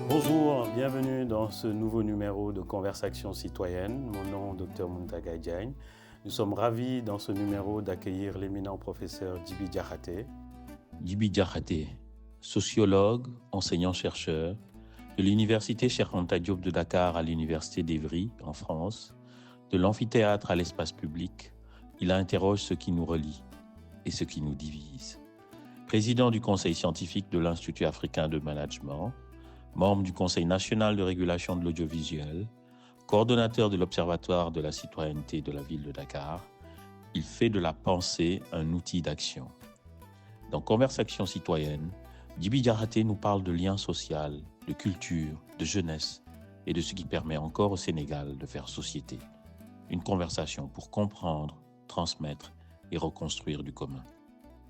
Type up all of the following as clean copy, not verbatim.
Bonjour, bienvenue dans ce nouveau numéro de Conversation citoyenne. Mon nom est Dr Muntaga Diagne. Nous sommes ravis dans ce numéro d'accueillir l'éminent professeur Djiby Diakhaté. Djiby Diakhaté, sociologue, enseignant-chercheur de l'Université Cheikh Anta Diop de Dakar à l'Université d'Evry, en France, de l'amphithéâtre à l'espace public, il interroge ce qui nous relie et ce qui nous divise. Président du Conseil scientifique de l'Institut africain de management, membre du Conseil national de régulation de l'audiovisuel, coordonnateur de l'Observatoire de la citoyenneté de la ville de Dakar, il fait de la pensée un outil d'action. Dans Conversation citoyenne, Djiby Diakhaté nous parle de lien social, de culture, de jeunesse et de ce qui permet encore au Sénégal de faire société. Une conversation pour comprendre, transmettre et reconstruire du commun.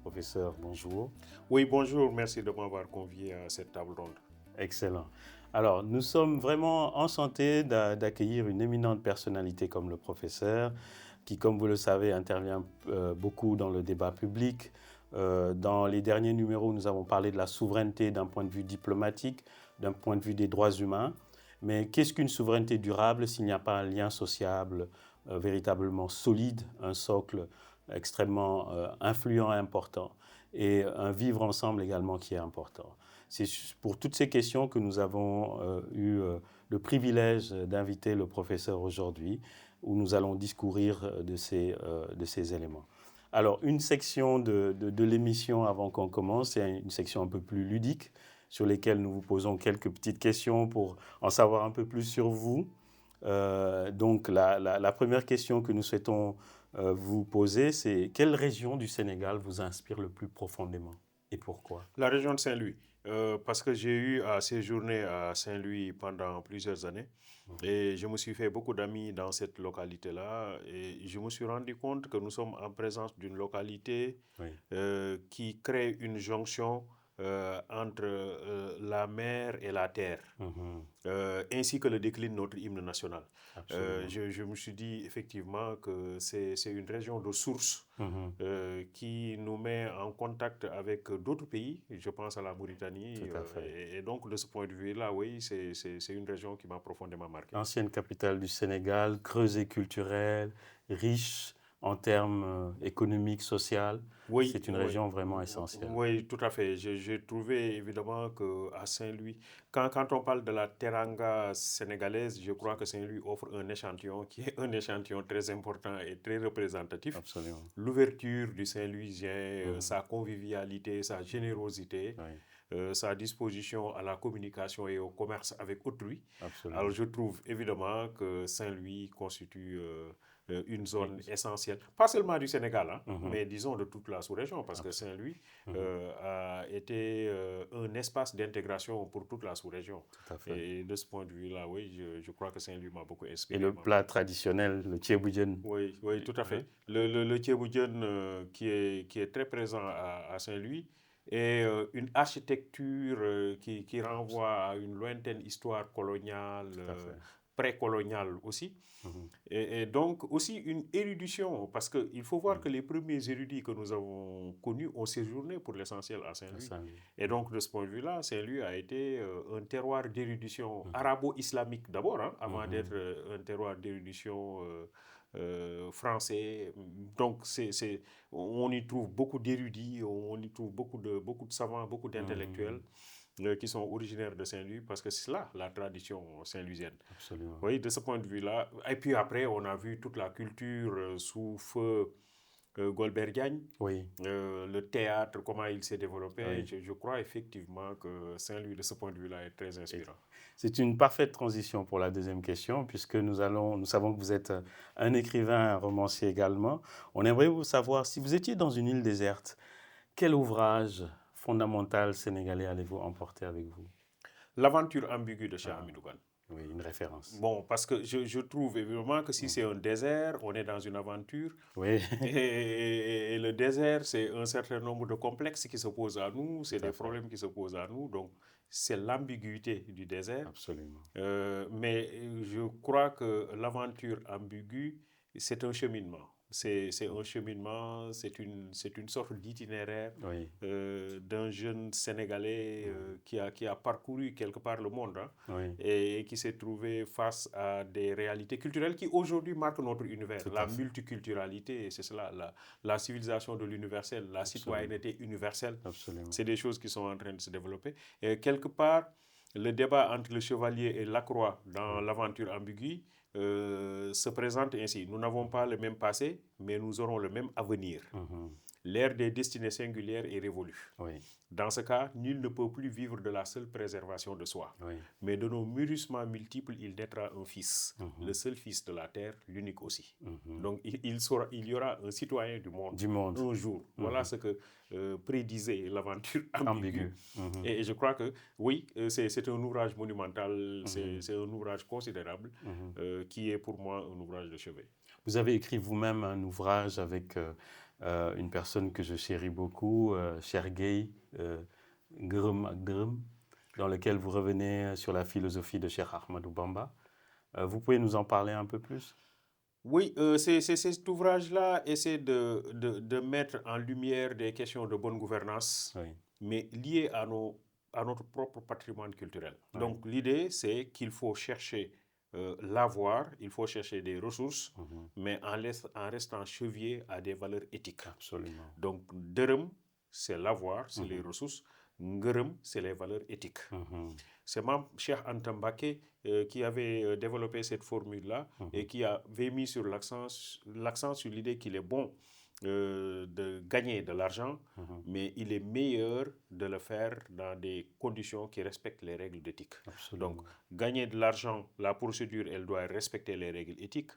Professeur, bonjour. Oui, bonjour, merci de m'avoir convié à cette table ronde. Excellent. Alors, nous sommes vraiment enchantés d'accueillir une éminente personnalité comme le professeur, qui, comme vous le savez, intervient beaucoup dans le débat public. Dans les derniers numéros, nous avons parlé de la souveraineté d'un point de vue diplomatique, d'un point de vue des droits humains. Mais qu'est-ce qu'une souveraineté durable s'il n'y a pas un lien sociable véritablement solide, un socle extrêmement influent et important, et un vivre ensemble également qui est important? C'est pour toutes ces questions que nous avons eu le privilège d'inviter le professeur aujourd'hui, où nous allons discourir de ces éléments. Alors, une section de l'émission avant qu'on commence, c'est une section un peu plus ludique, sur lesquelles nous vous posons quelques petites questions pour en savoir un peu plus sur vous. Donc, la première question que nous souhaitons vous poser, c'est quelle région du Sénégal vous inspire le plus profondément et pourquoi? La région de Saint-Louis, parce que j'ai eu à séjourner à Saint-Louis pendant plusieurs années et je me suis fait beaucoup d'amis dans cette localité-là et je me suis rendu compte que nous sommes en présence d'une localité Oui. qui crée une jonction entre la mer et la terre, ainsi que le déclin de notre hymne national. Je me suis dit effectivement que c'est une région de source qui nous met en contact avec d'autres pays, je pense à la Mauritanie. Tout à fait. Et donc de ce point de vue-là, oui, c'est une région qui m'a profondément marqué. Ancienne capitale du Sénégal, creuset culturel, riche en termes économiques, sociaux. Oui, C'est une région vraiment essentielle. Oui, tout à fait. J'ai trouvé évidemment qu'à Saint-Louis, quand on parle de la teranga sénégalaise, je crois que Saint-Louis offre un échantillon qui est un échantillon très important et très représentatif. Absolument. L'ouverture du Saint-Louisien, sa convivialité, sa générosité. Oui. Sa disposition à la communication et au commerce avec autrui. Absolument. Alors je trouve évidemment que Saint-Louis constitue une zone essentielle, pas seulement du Sénégal, mais disons de toute la sous-région, parce que Saint-Louis a été un espace d'intégration pour toute la sous-région. Tout à fait. Et de ce point de vue-là, oui, je crois que Saint-Louis m'a beaucoup inspiré. Et le plat traditionnel, le thiéboudienne. Oui, tout à fait. Le thiéboudienne qui est très présent à Saint-Louis, et une architecture qui renvoie à une lointaine histoire coloniale, précoloniale aussi. Et donc aussi une érudition, parce qu'il faut voir que les premiers érudits que nous avons connus ont séjourné pour l'essentiel à Saint-Louis. Et donc de ce point de vue-là, Saint-Louis a été un terroir d'érudition arabo-islamique d'abord, avant d'être un terroir d'érudition français. Donc on y trouve beaucoup d'érudits, on y trouve beaucoup de savants, beaucoup d'intellectuels qui sont originaires de Saint-Louis, parce que c'est là la tradition saint-louisienne. Absolument. Oui, de ce point de vue-là. Et puis après, on a vu toute la culture sous feu Golbert Diagne, le théâtre, comment il s'est développé. Oui. Je crois effectivement que Saint-Louis, de ce point de vue-là, est très inspirant. C'est une parfaite transition pour la deuxième question, puisque nous savons que vous êtes un écrivain, un romancier également. On aimerait vous savoir, si vous étiez dans une île déserte, quel ouvrage fondamental sénégalais allez-vous emporter avec vous? L'aventure ambiguë de Cheikh Hamidou Kane. Oui, une référence. Bon, parce que je trouve évidemment que si c'est un désert, on est dans une aventure. Oui. Et le désert, c'est un certain nombre de complexes qui se posent à nous, c'est des problèmes qui se posent à nous. Donc, c'est l'ambiguïté du désert. Absolument. Mais je crois que l'aventure ambiguë, c'est un cheminement. c'est un cheminement, c'est une sorte d'itinéraire Oui. d'un jeune Sénégalais qui a parcouru quelque part le monde, hein, Oui. et qui s'est trouvé face à des réalités culturelles qui aujourd'hui marquent notre univers. Tout La à fait. multiculturalité, c'est cela, la civilisation de l'universel, la citoyenneté universelle. Absolument. C'est des choses qui sont en train de se développer. Et quelque part, le débat entre le chevalier et Lacroix dans l'aventure ambiguë se présente ainsi. Nous n'avons pas le même passé, mais nous aurons le même avenir. L'ère des destinées singulières est révolue. Oui. Dans ce cas, nul ne peut plus vivre de la seule préservation de soi. Oui. Mais de nos mûrissements multiples, il naîtra un fils, le seul fils de la terre, l'unique aussi. Donc il y aura un citoyen du monde un jour. Voilà ce que prédisait l'aventure ambiguë. Et je crois que oui, c'est un ouvrage monumental, c'est un ouvrage considérable qui est pour moi un ouvrage de chevet. Vous avez écrit vous-même un ouvrage avec une personne que je chéris beaucoup, Chergueï Ngeureum, dans lequel vous revenez sur la philosophie de Cheikh Ahmadou Bamba. Vous pouvez nous en parler un peu plus? Oui, cet ouvrage-là essaie de mettre en lumière des questions de bonne gouvernance, mais liées à notre propre patrimoine culturel. Donc l'idée, c'est qu'il faut chercher l'avoir, il faut chercher des ressources, mais en restant chevillé à des valeurs éthiques. Absolument. Donc dërëm, c'est l'avoir, c'est les ressources. Ngeureum, c'est les valeurs éthiques. C'est Mame Cheikh Anta Mbacké qui avait développé cette formule-là et qui avait mis sur l'accent sur l'idée qu'il est bon de gagner de l'argent, mais il est meilleur de le faire dans des conditions qui respectent les règles d'éthique. Donc, gagner de l'argent, la procédure, elle doit respecter les règles éthiques.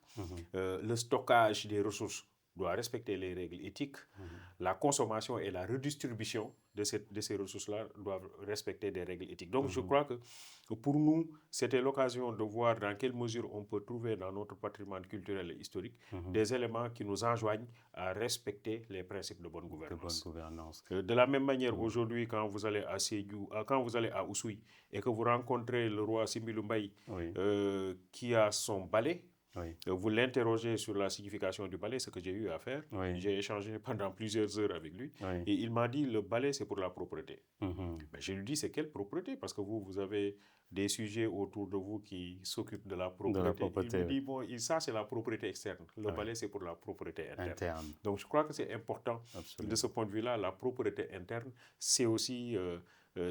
Le stockage des ressources doit respecter les règles éthiques. La consommation et la redistribution de ces ressources-là doivent respecter des règles éthiques. Donc, je crois que pour nous, c'était l'occasion de voir dans quelle mesure on peut trouver dans notre patrimoine culturel et historique des éléments qui nous enjoignent à respecter les principes de bonne gouvernance. De la même manière, aujourd'hui, quand vous allez à Sédhiou, quand vous allez à Oussouye et que vous rencontrez le roi Simbilou Mbaye qui a son balai, vous l'interrogez sur la signification du balai, ce que j'ai eu à faire. J'ai échangé pendant plusieurs heures avec lui. Et il m'a dit, le balai, c'est pour la propreté. Mais je lui dis, c'est quelle propreté? Parce que vous avez des sujets autour de vous qui s'occupent de la propreté. Il me dit, bon, ça, c'est la propreté externe. Le balai, c'est pour la propreté interne. Donc, je crois que c'est important. De ce point de vue-là, la propreté interne, c'est aussi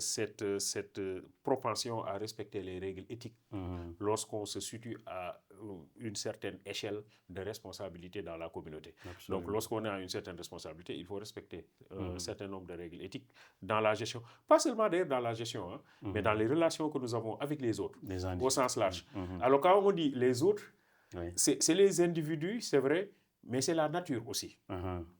cette propension à respecter les règles éthiques lorsqu'on se situe à une certaine échelle de responsabilité dans la communauté. Donc, lorsqu'on a une certaine responsabilité, il faut respecter un certain nombre de règles éthiques dans la gestion. Pas seulement d'ailleurs dans la gestion, mais dans les relations que nous avons avec les autres, au sens large. Alors, quand on dit les autres, c'est les individus, c'est vrai, mais c'est la nature aussi.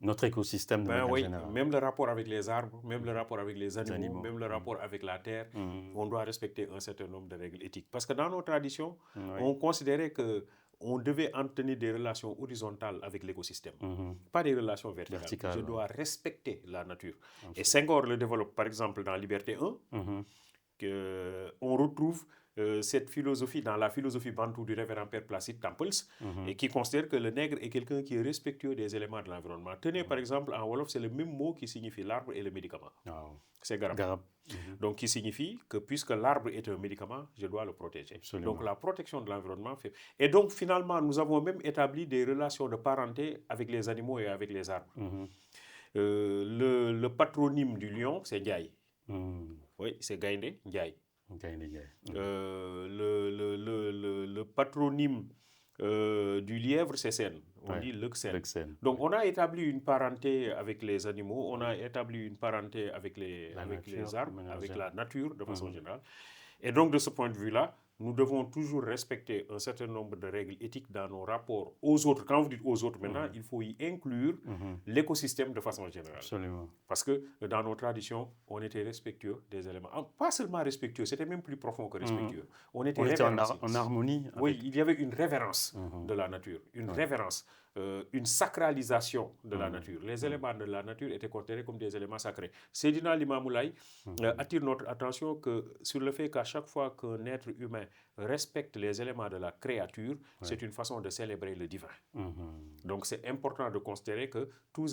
Notre écosystème de manière générale. Même le rapport avec les arbres, même le rapport avec les animaux, même le rapport avec la terre, on doit respecter un certain nombre de règles éthiques. Parce que dans nos traditions, on considérait qu'on devait entretenir des relations horizontales avec l'écosystème, pas des relations verticales. Je dois respecter la nature. Et Senghor le développe par exemple dans Liberté 1, on retrouve cette philosophie dans la philosophie bantou du révérend Père Placide Tempels, et qui considère que le nègre est quelqu'un qui est respectueux des éléments de l'environnement. Tenez par exemple, en Wolof, c'est le même mot qui signifie l'arbre et le médicament. C'est garab. Donc qui signifie que puisque l'arbre est un médicament, je dois le protéger. Donc la protection de l'environnement fait... Et donc finalement, nous avons même établi des relations de parenté avec les animaux et avec les arbres. Le patronyme du lion, c'est Ndiaye. Oui, c'est Gaïndé Ndiaye. Le patronyme du lièvre, c'est Sen. On dit Leuxen. Donc, on a établi une parenté avec les animaux, on a établi une parenté avec les arbres, avec la nature de façon générale. Et donc, de ce point de vue-là, nous devons toujours respecter un certain nombre de règles éthiques dans nos rapports aux autres. Quand vous dites aux autres, maintenant, il faut y inclure l'écosystème de façon générale. Absolument. Parce que dans nos traditions, on était respectueux des éléments. Pas seulement respectueux, c'était même plus profond que respectueux. On était en harmonie. Oui, il y avait une révérence de la nature, une révérence. une sacralisation de la nature. Les éléments de la nature étaient considérés comme des éléments sacrés. Seydina Limamou Laye attire notre attention sur le fait qu'à chaque fois qu'un être humain respecte les éléments de la créature, c'est une façon de célébrer le divin. Donc c'est important de considérer que tout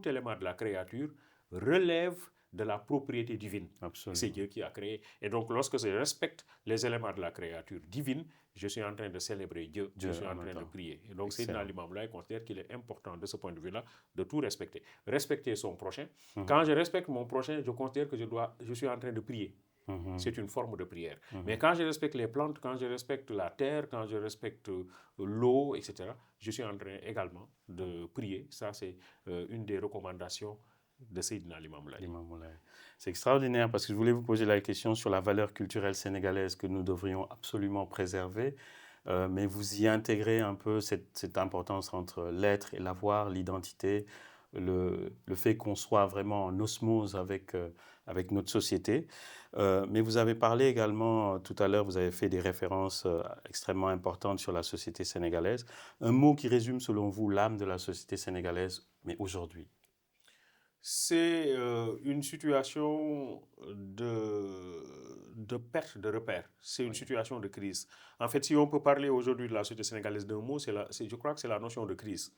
élément de la créature relève de la propriété divine. C'est Dieu qui a créé. Et donc lorsque je respecte les éléments de la créature divine, je suis en train de célébrer Dieu, je suis en train de prier. Et donc Seydina Limamou Laye considère qu'il est important de ce point de vue-là de tout respecter. Respecter son prochain. Quand je respecte mon prochain, je considère que je suis en train de prier. C'est une forme de prière. Mais quand je respecte les plantes, quand je respecte la terre, quand je respecte l'eau, etc., je suis en train également de prier. Ça, c'est une des recommandations de Seydina Limamou Laye. C'est extraordinaire parce que je voulais vous poser la question sur la valeur culturelle sénégalaise que nous devrions absolument préserver, mais vous y intégrez un peu cette importance entre l'être et l'avoir, l'identité, le fait qu'on soit vraiment en osmose avec notre société. Mais vous avez parlé également, tout à l'heure, vous avez fait des références extrêmement importantes sur la société sénégalaise. Un mot qui résume selon vous l'âme de la société sénégalaise, mais aujourd'hui? C'est une situation de perte de repères. C'est une situation de crise. En fait, si on peut parler aujourd'hui de la société sénégalaise d'un mot, je crois que c'est la notion de crise.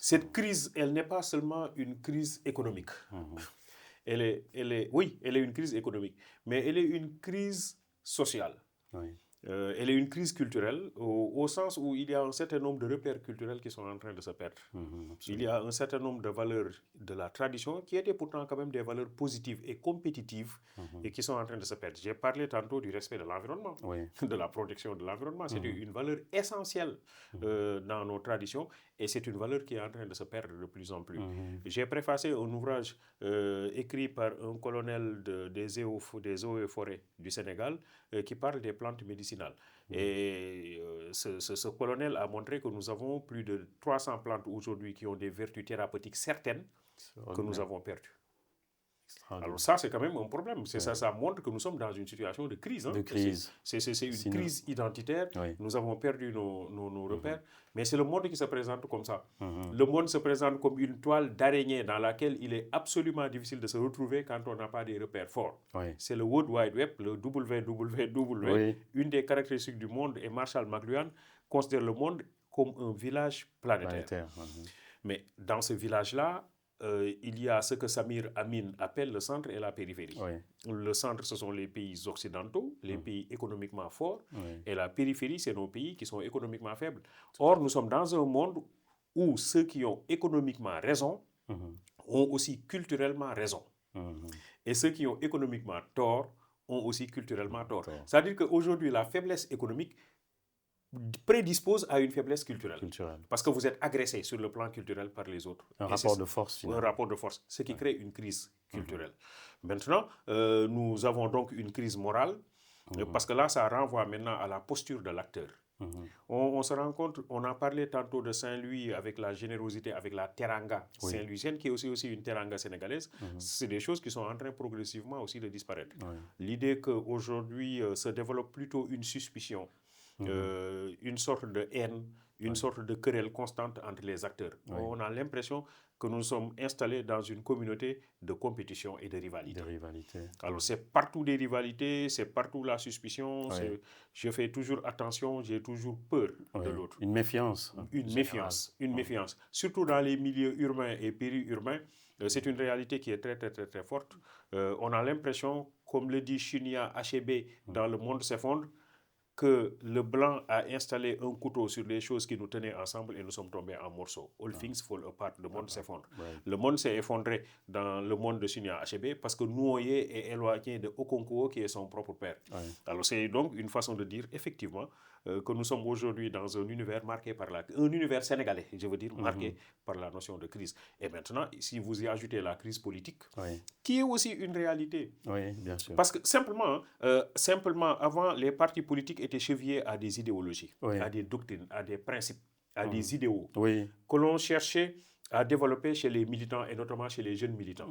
Cette crise, elle n'est pas seulement une crise économique. Elle est une crise économique, mais elle est une crise sociale. Elle est une crise culturelle au sens où il y a un certain nombre de repères culturels qui sont en train de se perdre. Il y a un certain nombre de valeurs de la tradition qui étaient pourtant quand même des valeurs positives et compétitives et qui sont en train de se perdre. J'ai parlé tantôt du respect de l'environnement, de la protection de l'environnement. C'est une valeur essentielle dans nos traditions et c'est une valeur qui est en train de se perdre de plus en plus. J'ai préfacé un ouvrage écrit par un colonel des eaux et forêts du Sénégal qui parle des plantes médicinales. Et ce colonel a montré que nous avons plus de 300 plantes aujourd'hui qui ont des vertus thérapeutiques certaines que nous avons perdues. Alors ça, c'est quand même un problème. Ça montre que nous sommes dans une situation de crise. C'est une crise identitaire. Nous avons perdu nos repères. Mais c'est le monde qui se présente comme ça. Le monde se présente comme une toile d'araignée dans laquelle il est absolument difficile de se retrouver quand on n'a pas des repères forts. C'est le World Wide Web, le WWW. Une des caractéristiques du monde, et Marshall McLuhan considère le monde comme un village planétaire. Mais dans ce village-là, il y a ce que Samir Amin appelle le centre et la périphérie. Le centre, ce sont les pays occidentaux, les pays économiquement forts, et la périphérie, c'est nos pays qui sont économiquement faibles. Or, nous sommes dans un monde où ceux qui ont économiquement raison ont aussi culturellement raison. Et ceux qui ont économiquement tort ont aussi culturellement tort. C'est-à-dire qu'aujourd'hui, la faiblesse économique prédispose à une faiblesse culturelle. Parce que vous êtes agressé sur le plan culturel par les autres. Un rapport de force. Un rapport de force, ce qui crée une crise culturelle. Maintenant, nous avons donc une crise morale, parce que là, ça renvoie maintenant à la posture de l'acteur. On se rend compte, on a parlé tantôt de Saint-Louis avec la générosité, avec la teranga saint-louisienne, qui est aussi une teranga sénégalaise. C'est des choses qui sont en train progressivement aussi de disparaître. L'idée qu'aujourd'hui se développe plutôt une suspicion, une sorte de haine, une sorte de querelle constante entre les acteurs. On a l'impression que nous sommes installés dans une communauté de compétition et de rivalité. Alors c'est partout des rivalités, c'est partout la suspicion, je fais toujours attention, j'ai toujours peur de l'autre. Une méfiance. Une méfiance. Surtout dans les milieux urbains et périurbains, c'est une réalité qui est très, très, très, très forte. On a l'impression, comme le dit Chinia Achebe dans Le Monde s'effondre, que le blanc a installé un couteau sur les choses qui nous tenaient ensemble et nous sommes tombés en morceaux. All things fall apart, le monde s'effondre. Le monde s'est effondré dans le monde de Chinia Achebe parce que Nouoyé est éloigné de Okonkwo qui est son propre père. Alors c'est donc une façon de dire effectivement que nous sommes aujourd'hui dans un univers marqué par un univers sénégalais, je veux dire, marqué par la notion de crise. Et maintenant, si vous y ajoutez la crise politique, qui est aussi une réalité. Bien sûr. Parce que simplement, avant, les partis politiques étaient chevillés à des idéologies, à des doctrines, à des principes, à des idéaux que l'on cherchait à développer chez les militants et notamment chez les jeunes militants.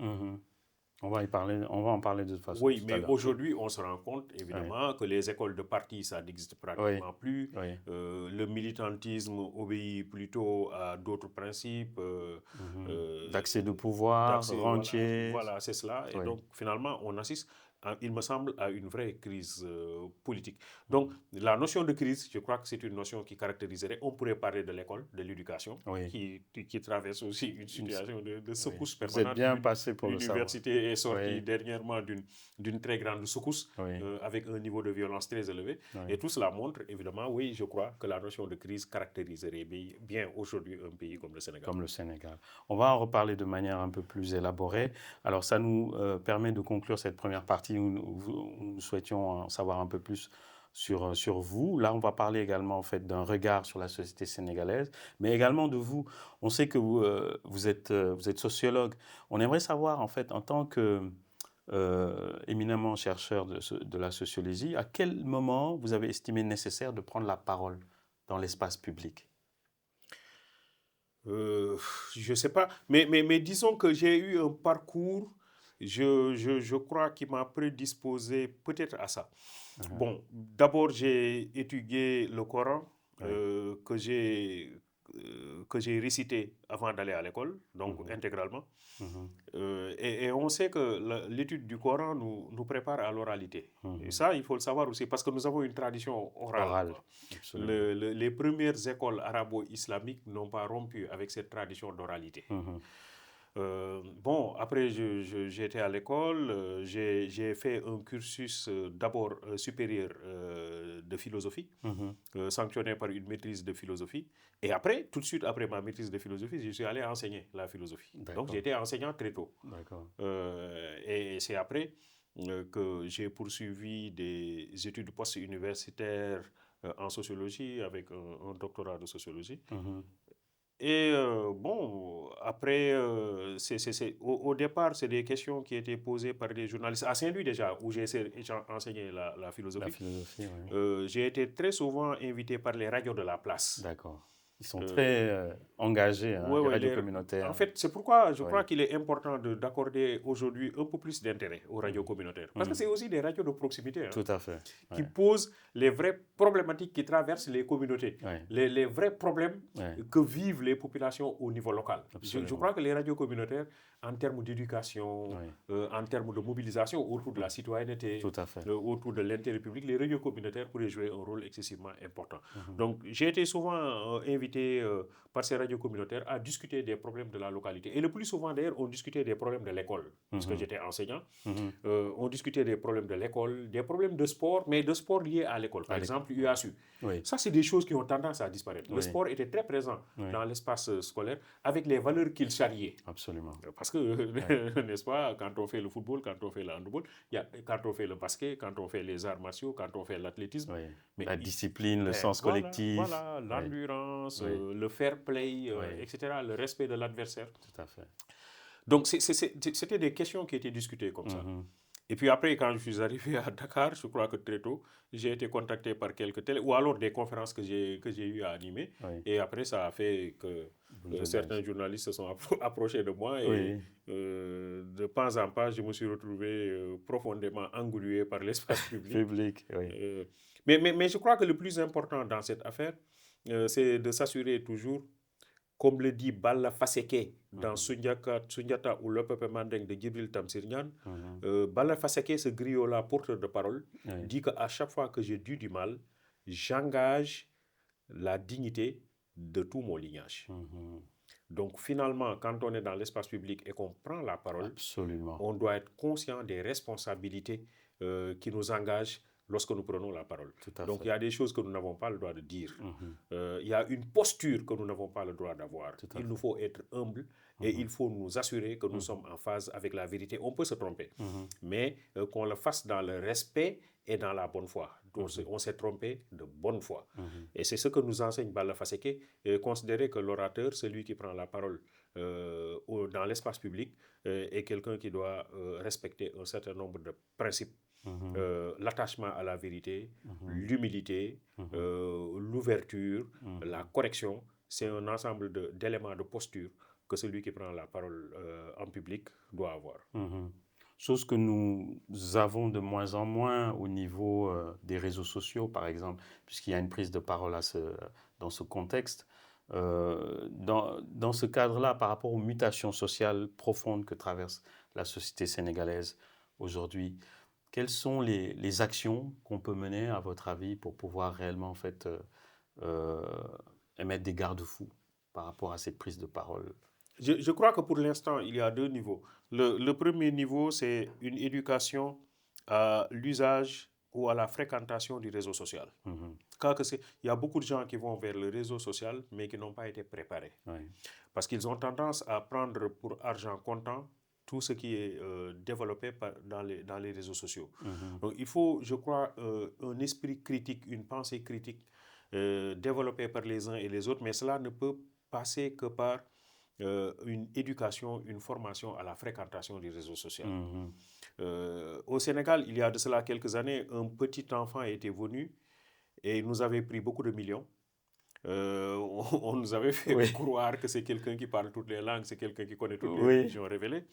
On va en parler de toute façon Oui, tout à mais l'heure. aujourd'hui, on se rend compte, évidemment, que les écoles de parti, ça n'existe pratiquement plus. Oui. Le militantisme obéit plutôt à d'autres principes. D'accès de pouvoir, Voilà, rentier. voilà, c'est cela. Et Oui. donc, finalement, on assiste, il me semble, à une vraie crise politique. Donc, la notion de crise, je crois que c'est une notion qui caractériserait, on pourrait parler de l'école, de l'éducation, Oui. qui traverse aussi une situation de secousse Vous êtes permanente. bien passé pour le savoir. L'université est sortie Oui. dernièrement d'une très grande secousse, Oui. avec un niveau de violence très élevé. Oui. Et tout cela montre, évidemment, oui, je crois que la notion de crise caractériserait bien aujourd'hui un pays comme le Sénégal. Comme le Sénégal. On va en reparler de manière un peu plus élaborée. Alors, ça nous permet de conclure cette première partie où nous souhaitions en savoir un peu plus sur vous. Là, on va parler également en fait d'un regard sur la société sénégalaise, mais également de vous. On sait que vous êtes sociologue. On aimerait savoir en fait, en tant que éminemment chercheur de la sociologie, à quel moment vous avez estimé nécessaire de prendre la parole dans l'espace public? Je ne sais pas, mais disons que j'ai eu un parcours, je crois, qui m'a prédisposé peut-être à ça. Bon, d'abord, j'ai étudié le Coran, que j'ai récité avant d'aller à l'école, donc intégralement. Et on sait que l'étude du Coran nous prépare à l'oralité. Et ça, il faut le savoir aussi, parce que nous avons une tradition orale. Les premières écoles arabo-islamiques n'ont pas rompu avec cette tradition d'oralité. Bon, après, j'étais à l'école, j'ai fait un cursus d'abord supérieur de philosophie, sanctionné par une maîtrise de philosophie. Et après, tout de suite après ma maîtrise de philosophie, je suis allé enseigner la philosophie. Donc, j'étais enseignant très tôt. Et c'est après que j'ai poursuivi des études post-universitaires en sociologie avec un doctorat de sociologie. Et bon, après, au départ, c'est des questions qui étaient posées par des journalistes à Saint-Louis déjà, où j'ai enseigné la philosophie. La philosophie, oui. J'ai été très souvent invité par les radios de la place. D'accord. Ils sont très engagés, hein, les radios communautaires. En fait, c'est pourquoi je crois qu'il est important d'accorder aujourd'hui un peu plus d'intérêt aux radios communautaires. Parce que c'est aussi des radios de proximité. Tout à fait. Qui posent les vraies problématiques qui traversent les communautés. Les vrais problèmes que vivent les populations au niveau local. Je crois que les radios communautaires, en termes d'éducation, en termes de mobilisation autour de la citoyenneté, autour de l'intérêt public, les radios communautaires pourraient jouer un rôle excessivement important. Donc, j'ai été souvent invité par ces radios communautaires à discuter des problèmes de la localité. Et le plus souvent, d'ailleurs, on discutait des problèmes de l'école, parce que j'étais enseignant. On discutait des problèmes de l'école, des problèmes de sport, mais de sport liés à l'école. Par exemple, UASU. Ça, c'est des choses qui ont tendance à disparaître. Le sport était très présent dans l'espace scolaire avec les valeurs qu'il charriait. Absolument. Parce que, n'est-ce pas, quand on fait le football, quand on fait le handball, quand on fait le basket, quand on fait les arts martiaux, quand on fait l'athlétisme. La discipline, le sens collectif. Voilà, l'endurance, le fair play, etc., le respect de l'adversaire. Tout à fait. Donc, c'était des questions qui étaient discutées comme ça. Et puis après, quand je suis arrivé à Dakar, je crois que très tôt, j'ai été contacté par quelques télé, ou alors des conférences que j'ai eu à animer. Et après, ça a fait que certains journalistes se sont approchés de moi. Et de pas en pas, je me suis retrouvé profondément englué par l'espace public. Mais je crois que le plus important dans cette affaire, c'est de s'assurer toujours, comme le dit Balla Faseke dans Sundiata ou le peuple manding de Djibril Tamsir Niane, Balla Faseke, ce griot-là, porteur de parole, dit qu'à chaque fois que j'ai du mal, j'engage la dignité de tout mon lignage. Donc finalement, quand on est dans l'espace public et qu'on prend la parole, on doit être conscient des responsabilités qui nous engagent lorsque nous prenons la parole. Donc il y a des choses que nous n'avons pas le droit de dire. Il y a une posture que nous n'avons pas le droit d'avoir. Il nous faut être humble et il faut nous assurer que nous sommes en phase avec la vérité. On peut se tromper, mais qu'on le fasse dans le respect et dans la bonne foi. Donc, on s'est trompé de bonne foi. Et c'est ce que nous enseigne Balla Faseke, considérer que l'orateur, celui qui prend la parole dans l'espace public, est quelqu'un qui doit respecter un certain nombre de principes. L'attachement à la vérité, l'humilité, l'ouverture, la correction, c'est un ensemble d'éléments de posture que celui qui prend la parole en public doit avoir. chose que nous avons de moins en moins au niveau des réseaux sociaux, par exemple, puisqu'il y a une prise de parole dans ce contexte. Dans ce cadre-là, par rapport aux mutations sociales profondes que traverse la société sénégalaise aujourd'hui, quelles sont les actions qu'on peut mener, à votre avis, pour pouvoir réellement en fait, émettre des garde-fous par rapport à cette prise de parole? Je crois que pour l'instant, il y a deux niveaux. Le premier niveau, c'est une éducation à l'usage ou à la fréquentation du réseau social. Il y a beaucoup de gens qui vont vers le réseau social, mais qui n'ont pas été préparés. Oui. Parce qu'ils ont tendance à prendre pour argent comptant tout ce qui est développé dans les réseaux sociaux. Donc il faut, je crois, un esprit critique, une pensée critique développée par les uns et les autres, mais cela ne peut passer que par une éducation, une formation à la fréquentation du réseau social. Au Sénégal, il y a de cela quelques années, un petit enfant était venu et il nous avait pris beaucoup de millions. On nous avait fait croire que c'est quelqu'un qui parle toutes les langues, c'est quelqu'un qui connaît toutes les religions révélées.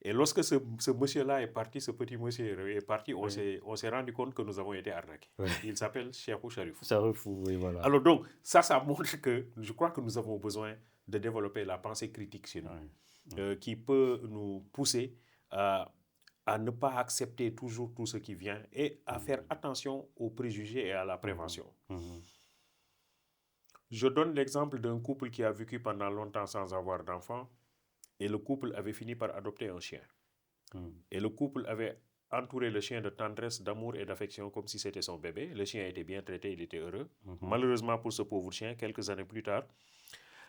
Et lorsque ce monsieur-là est parti, ce petit monsieur est parti, on s'est rendu compte que nous avons été arnaqués. Il s'appelle Cheikhou Sharifou. Sharifou, oui, voilà. Alors donc, ça montre que je crois que nous avons besoin de développer la pensée critique chez nous, qui peut nous pousser à ne pas accepter toujours tout ce qui vient et à faire attention aux préjugés et à la prévention. Je donne l'exemple d'un couple qui a vécu pendant longtemps sans avoir d'enfant et le couple avait fini par adopter un chien. Et le couple avait entouré le chien de tendresse, d'amour et d'affection comme si c'était son bébé. Le chien était bien traité, il était heureux. Malheureusement pour ce pauvre chien, quelques années plus tard,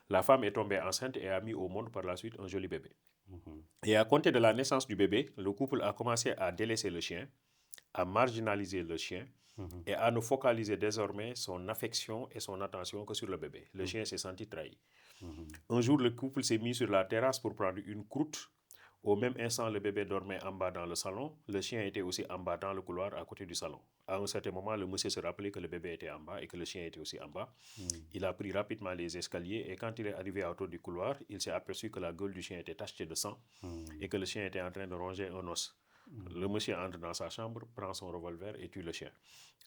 la femme est tombée enceinte et a mis au monde par la suite un joli bébé. Et à compter de la naissance du bébé, le couple a commencé à délaisser le chien, à marginaliser le chien et à ne focaliser désormais son affection et son attention que sur le bébé. Le chien s'est senti trahi. Un jour, le couple s'est mis sur la terrasse pour prendre une croûte. Au même instant, le bébé dormait en bas dans le salon. Le chien était aussi en bas dans le couloir à côté du salon. À un certain moment, le monsieur se rappelait que le bébé était en bas et que le chien était aussi en bas. Il a pris rapidement les escaliers et quand il est arrivé à autour du couloir, il s'est aperçu que la gueule du chien était tachée de sang et que le chien était en train de ronger un os. Le monsieur entre dans sa chambre, prend son revolver et tue le chien.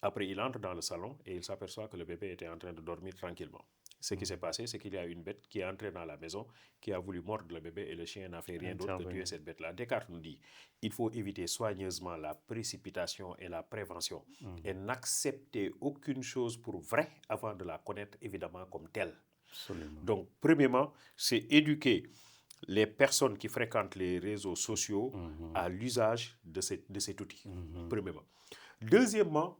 Après, il entre dans le salon et il s'aperçoit que le bébé était en train de dormir tranquillement. Ce qui s'est passé, c'est qu'il y a une bête qui est entrée dans la maison, qui a voulu mordre le bébé et le chien n'a fait rien d'autre que tuer cette bête-là. Descartes nous dit, il faut éviter soigneusement la précipitation et la prévention et n'accepter aucune chose pour vrai avant de la connaître évidemment comme telle. Absolument. Donc, premièrement, c'est éduquer les personnes qui fréquentent les réseaux sociaux à l'usage de cet outil, premièrement. Deuxièmement,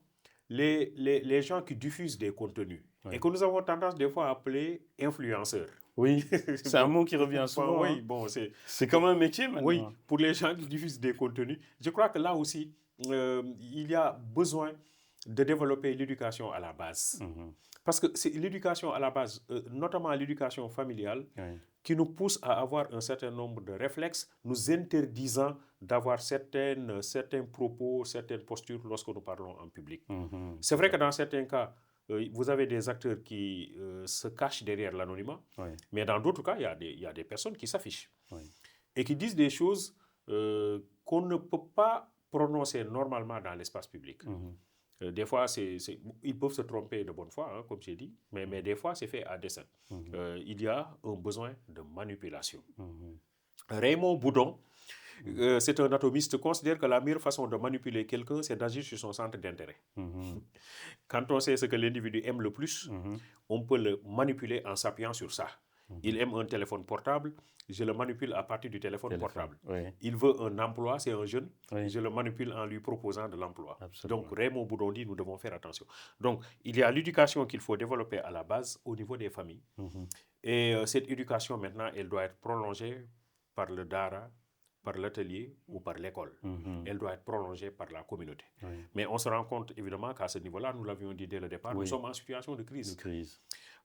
les gens qui diffusent des contenus et que nous avons tendance des fois à appeler influenceurs. Oui, c'est un mot qui revient souvent. Oui, bon, c'est comme un métier maintenant. Oui, pour les gens qui diffusent des contenus. Je crois que là aussi, il y a besoin de développer l'éducation à la base. Parce que c'est l'éducation à la base, notamment l'éducation familiale, qui nous pousse à avoir un certain nombre de réflexes, nous interdisant d'avoir certains propos, certaines postures lorsque nous parlons en public. C'est vrai que dans certains cas, vous avez des acteurs qui se cachent derrière l'anonymat, mais dans d'autres cas, il y a des personnes qui s'affichent et qui disent des choses qu'on ne peut pas prononcer normalement dans l'espace public. Des fois, ils peuvent se tromper de bonne foi, hein, comme j'ai dit, mais des fois, c'est fait à dessein. Il y a un besoin de manipulation. Raymond Boudon, c'est un atomiste, considère que la meilleure façon de manipuler quelqu'un, c'est d'agir sur son centre d'intérêt. Quand on sait ce que l'individu aime le plus, on peut le manipuler en s'appuyant sur ça. Il aime un téléphone portable, je le manipule à partir du téléphone portable. Il veut un emploi, c'est un jeune, je le manipule en lui proposant de l'emploi. Donc Raymond Boudon dit, nous devons faire attention. Donc il y a l'éducation qu'il faut développer à la base au niveau des familles. Et cette éducation maintenant, elle doit être prolongée par le Dara, par l'atelier ou par l'école. Elle doit être prolongée par la communauté. Mais on se rend compte évidemment qu'à ce niveau-là, nous l'avions dit dès le départ, nous sommes en situation de crise.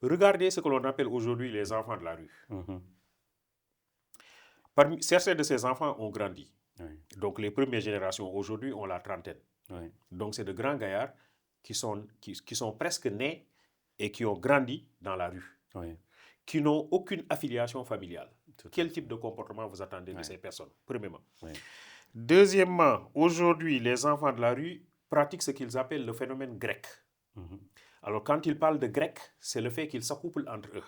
Regardez ce que l'on appelle aujourd'hui les enfants de la rue. Certains de ces enfants ont grandi. Donc les premières générations aujourd'hui ont la trentaine. Donc c'est de grands gaillards qui sont presque nés et qui ont grandi dans la rue. Qui n'ont aucune affiliation familiale. Quel type de comportement vous attendez de ces personnes, premièrement? Deuxièmement, aujourd'hui, les enfants de la rue pratiquent ce qu'ils appellent le phénomène grec. Alors, quand ils parlent de grec, c'est le fait qu'ils s'accouplent entre eux.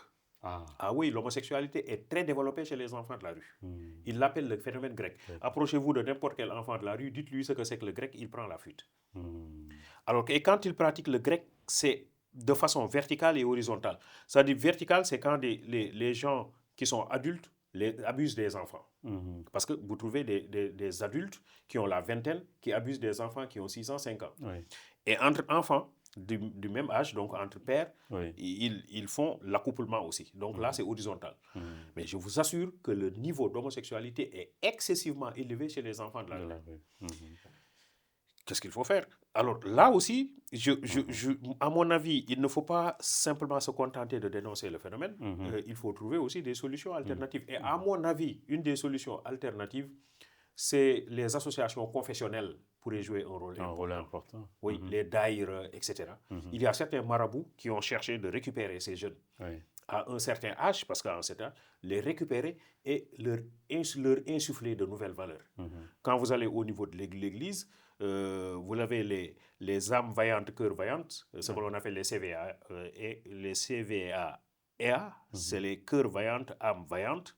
Ah oui, l'homosexualité est très développée chez les enfants de la rue. Ils l'appellent le phénomène grec. Approchez-vous de n'importe quel enfant de la rue, dites-lui ce que c'est que le grec, il prend la fuite. Alors, et quand ils pratiquent le grec, c'est de façon verticale et horizontale. C'est-à-dire verticale, c'est quand les gens qui sont adultes abusent des enfants. Parce que vous trouvez des adultes qui ont la vingtaine qui abusent des enfants qui ont 6 ans, 5 ans. Et entre enfants du même âge, donc entre pères, ils font l'accouplement aussi. Donc là, c'est horizontal. Mais je vous assure que le niveau d'homosexualité est excessivement élevé chez les enfants de la rue. Qu'est-ce qu'il faut faire? Alors là aussi, à mon avis, il ne faut pas simplement se contenter de dénoncer le phénomène. Il faut trouver aussi des solutions alternatives. Et à mon avis, une des solutions alternatives, c'est les associations confessionnelles pourraient jouer un rôle important. Oui, les daïres, etc. Il y a certains marabouts qui ont cherché de récupérer ces jeunes à un certain âge, parce qu'à un certain âge, les récupérer et leur insuffler de nouvelles valeurs. Quand vous allez au niveau de l'église, vous avez les âmes vaillantes, cœurs vaillantes, ce que l'on appelle les CVA, et les CVA-EA, c'est les cœurs vaillantes, âmes vaillantes,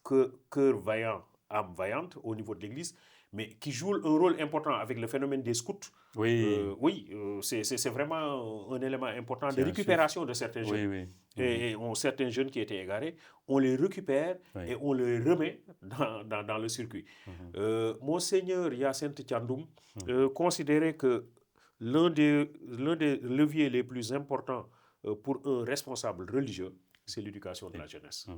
cœurs vaillants, âmes vaillantes au niveau de l'église, mais qui jouent un rôle important avec le phénomène des scouts. C'est vraiment un élément important de récupération de certains jeunes. Et certains jeunes qui étaient égarés, on les récupère et on les remet dans le circuit. Monseigneur Hyacinthe Thiandoum considérait que l'un des leviers les plus importants pour un responsable religieux, c'est l'éducation de la jeunesse.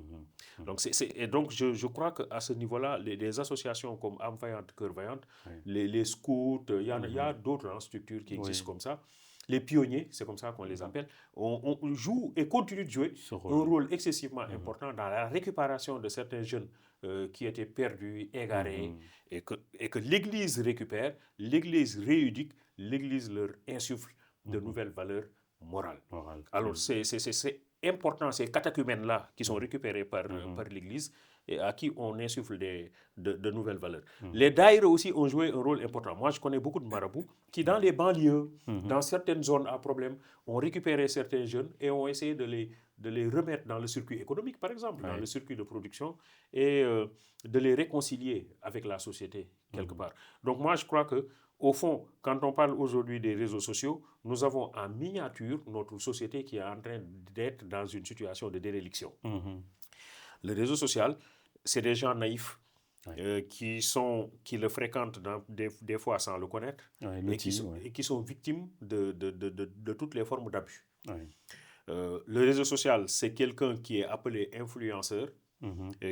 Et donc, je crois qu'à ce niveau-là, les associations comme Âme Vaillante, Cœur Vaillante, les scouts, il y a d'autres structures qui existent comme ça. Les pionniers, c'est comme ça qu'on les appelle, on joue et continue de jouer un rôle excessivement important dans la récupération de certains jeunes qui étaient perdus, égarés, et que l'Église récupère, l'Église rééduque, l'Église leur insuffle de nouvelles valeurs morales. Alors, c'est important, ces catéchumènes-là qui sont récupérés par l'Église et à qui on insuffle de nouvelles valeurs. Les daïres aussi ont joué un rôle important. Moi, je connais beaucoup de marabouts qui, dans les banlieues, dans certaines zones à problème, ont récupéré certains jeunes et ont essayé de les remettre dans le circuit économique, par exemple, dans le circuit de production, et de les réconcilier avec la société, quelque part. Donc moi, je crois que au fond, quand on parle aujourd'hui des réseaux sociaux, nous avons en miniature notre société qui est en train d'être dans une situation de déréliction. Le réseau social, c'est des gens naïfs qui le fréquentent des fois sans le connaître et qui sont victimes de toutes les formes d'abus. Le réseau social, c'est quelqu'un qui est appelé influenceur,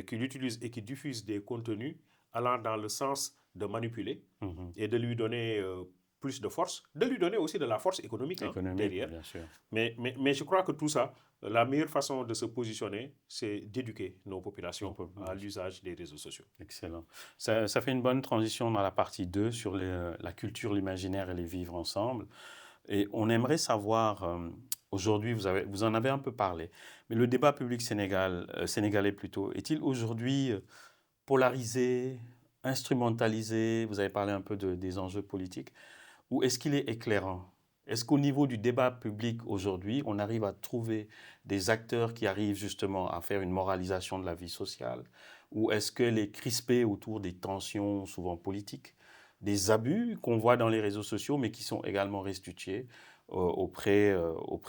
qui l'utilise et qui diffuse des contenus allant dans le sens de manipuler et de lui donner plus de force, de lui donner aussi de la force économique derrière. Bien sûr. Mais je crois que tout ça, la meilleure façon de se positionner, c'est d'éduquer nos populations à l'usage des réseaux sociaux. Excellent. Ça fait une bonne transition dans la partie 2 sur la culture, l'imaginaire et les vivre ensemble. Et on aimerait savoir, aujourd'hui, vous en avez un peu parlé, mais le débat public sénégalais plutôt, est-il aujourd'hui polarisé, instrumentalisé? Vous avez parlé un peu des enjeux politiques. Ou est-ce qu'il est éclairant? Est-ce qu'au niveau du débat public aujourd'hui, on arrive à trouver des acteurs qui arrivent justement à faire une moralisation de la vie sociale? Ou est-ce qu'elle est crispée autour des tensions souvent politiques, des abus qu'on voit dans les réseaux sociaux, mais qui sont également restitués auprès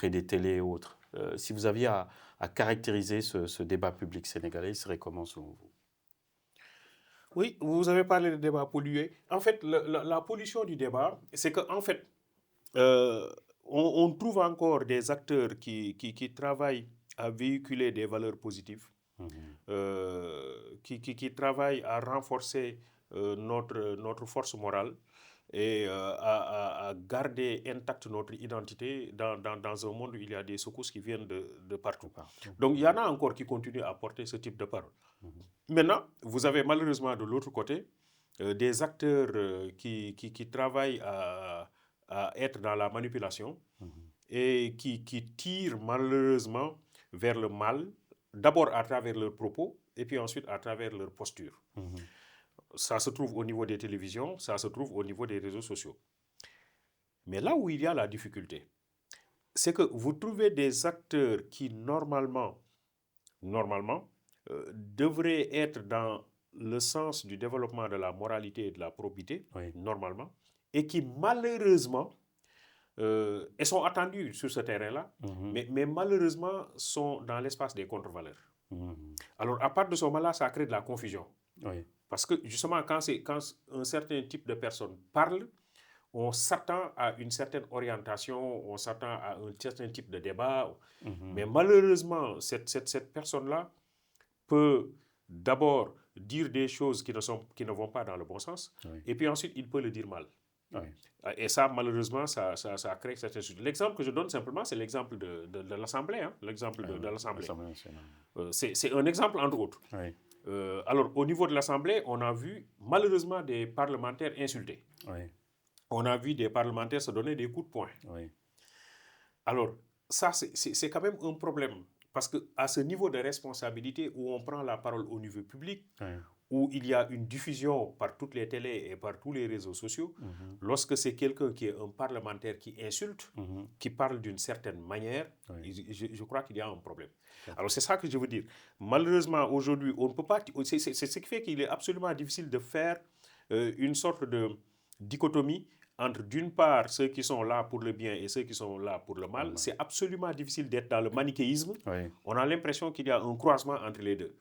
des télés et autres? Si vous aviez à caractériser ce débat public sénégalais, il serait comment selon vous? Oui, vous avez parlé de débat pollué. En fait, la pollution du débat, c'est qu'en fait, on trouve encore des acteurs qui travaillent à véhiculer des valeurs positives, qui travaillent à renforcer notre force morale et à garder intacte notre identité dans un monde où il y a des secousses qui viennent de partout. Donc, il y en a encore qui continuent à porter ce type de parole. Maintenant, vous avez malheureusement de l'autre côté des acteurs qui travaillent à être dans la manipulation et qui tirent malheureusement vers le mal, d'abord à travers leurs propos et puis ensuite à travers leur posture. ça se trouve au niveau des télévisions, ça se trouve au niveau des réseaux sociaux. Mais là où il y a la difficulté, c'est que vous trouvez des acteurs qui normalement devraient être dans le sens du développement de la moralité et de la probité, Oui. normalement, et qui malheureusement, et sont attendus sur ce terrain-là, mais malheureusement sont dans l'espace des contre-valeurs. Alors à partir de ce moment-là, ça crée de la confusion. Oui. Parce que justement, quand un certain type de personne parle, on s'attend à une certaine orientation, on s'attend à un certain type de débat. Mais malheureusement, cette personne-là peut d'abord dire des choses qui ne vont pas dans le bon sens, Oui. et puis ensuite, il peut le dire mal. Oui. Et ça, malheureusement, ça crée certaines choses. L'exemple que je donne simplement, c'est l'exemple de l'Assemblée. Hein, l'exemple de l'Assemblée. C'est un exemple entre autres. Oui. Alors, au niveau de l'Assemblée, on a vu malheureusement des parlementaires insultés. Oui. On a vu des parlementaires se donner des coups de poing. Oui. Alors, ça, c'est quand même un problème. Parce qu'à ce niveau de responsabilité où on prend la parole au niveau public, Oui. où il y a une diffusion par toutes les télés et par tous les réseaux sociaux, lorsque c'est quelqu'un qui est un parlementaire qui insulte, qui parle d'une certaine manière, je crois qu'il y a un problème. Alors c'est ça que je veux dire. Malheureusement, aujourd'hui, on ne peut pas... C'est ce qui fait qu'il est absolument difficile de faire une sorte de dichotomie entre d'une part ceux qui sont là pour le bien et ceux qui sont là pour le mal. C'est absolument difficile d'être dans le manichéisme. Oui. On a l'impression qu'il y a un croisement entre les deux.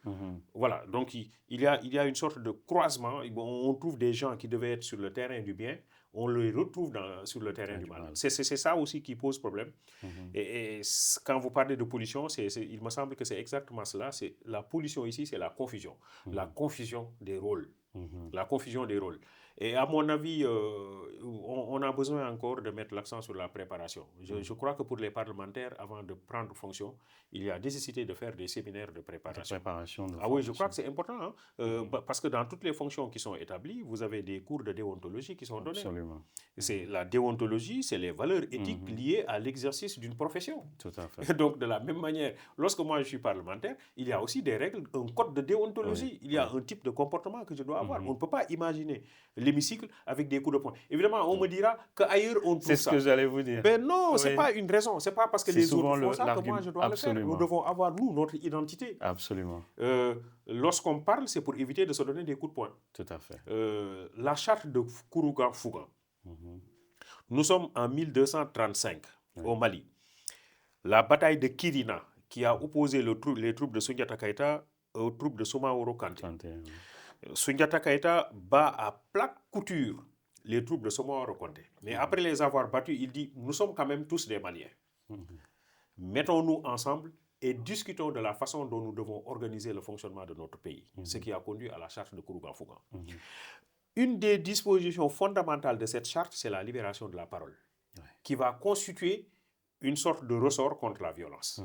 Voilà, donc il y a une sorte de croisement. On trouve des gens qui devaient être sur le terrain du bien, on les retrouve sur le terrain du mal. C'est ça aussi qui pose problème. Et quand vous parlez de pollution, il me semble que c'est exactement cela. La pollution ici, c'est la confusion. La confusion des rôles. La confusion des rôles. Et à mon avis, on a besoin encore de mettre l'accent sur la préparation. Je crois que pour les parlementaires, avant de prendre fonction, il y a nécessité de faire des séminaires de préparation. Oui, je crois que c'est important. Hein, parce que dans toutes les fonctions qui sont établies, vous avez des cours de déontologie qui sont donnés. Absolument. C'est la déontologie, c'est les valeurs éthiques liées à l'exercice d'une profession. Tout à fait. Donc, de la même manière, lorsque moi je suis parlementaire, il y a aussi des règles, un code de déontologie. Il y a un type de comportement que je dois avoir. On ne peut pas imaginer l'hémicycle avec des coups de poing. Évidemment, on me dira qu'ailleurs on trouve ça. C'est ce que j'allais vous dire. Mais non, ce n'est pas une raison. Ce n'est pas parce que les autres font ça que moi je dois le faire. Nous devons avoir, nous, notre identité. Absolument. Lorsqu'on parle, c'est pour éviter de se donner des coups de poing. Tout à fait. La charte de Kourouga-Fouga. Nous sommes en 1235 au Mali. La bataille de Kirina, qui a opposé les troupes de Soundiata Keïta aux troupes de Soumaoro Kanté. Soundiata Keïta bat à plate couture les troupes de Soumaoro Kanté. Mais après les avoir battus, il dit, nous sommes quand même tous des Maliens. Mettons-nous ensemble et discutons de la façon dont nous devons organiser le fonctionnement de notre pays. Ce qui a conduit à la charte de Kourouga-Fouga. Une des dispositions fondamentales de cette charte, c'est la libération de la parole, qui va constituer une sorte de ressort contre la violence.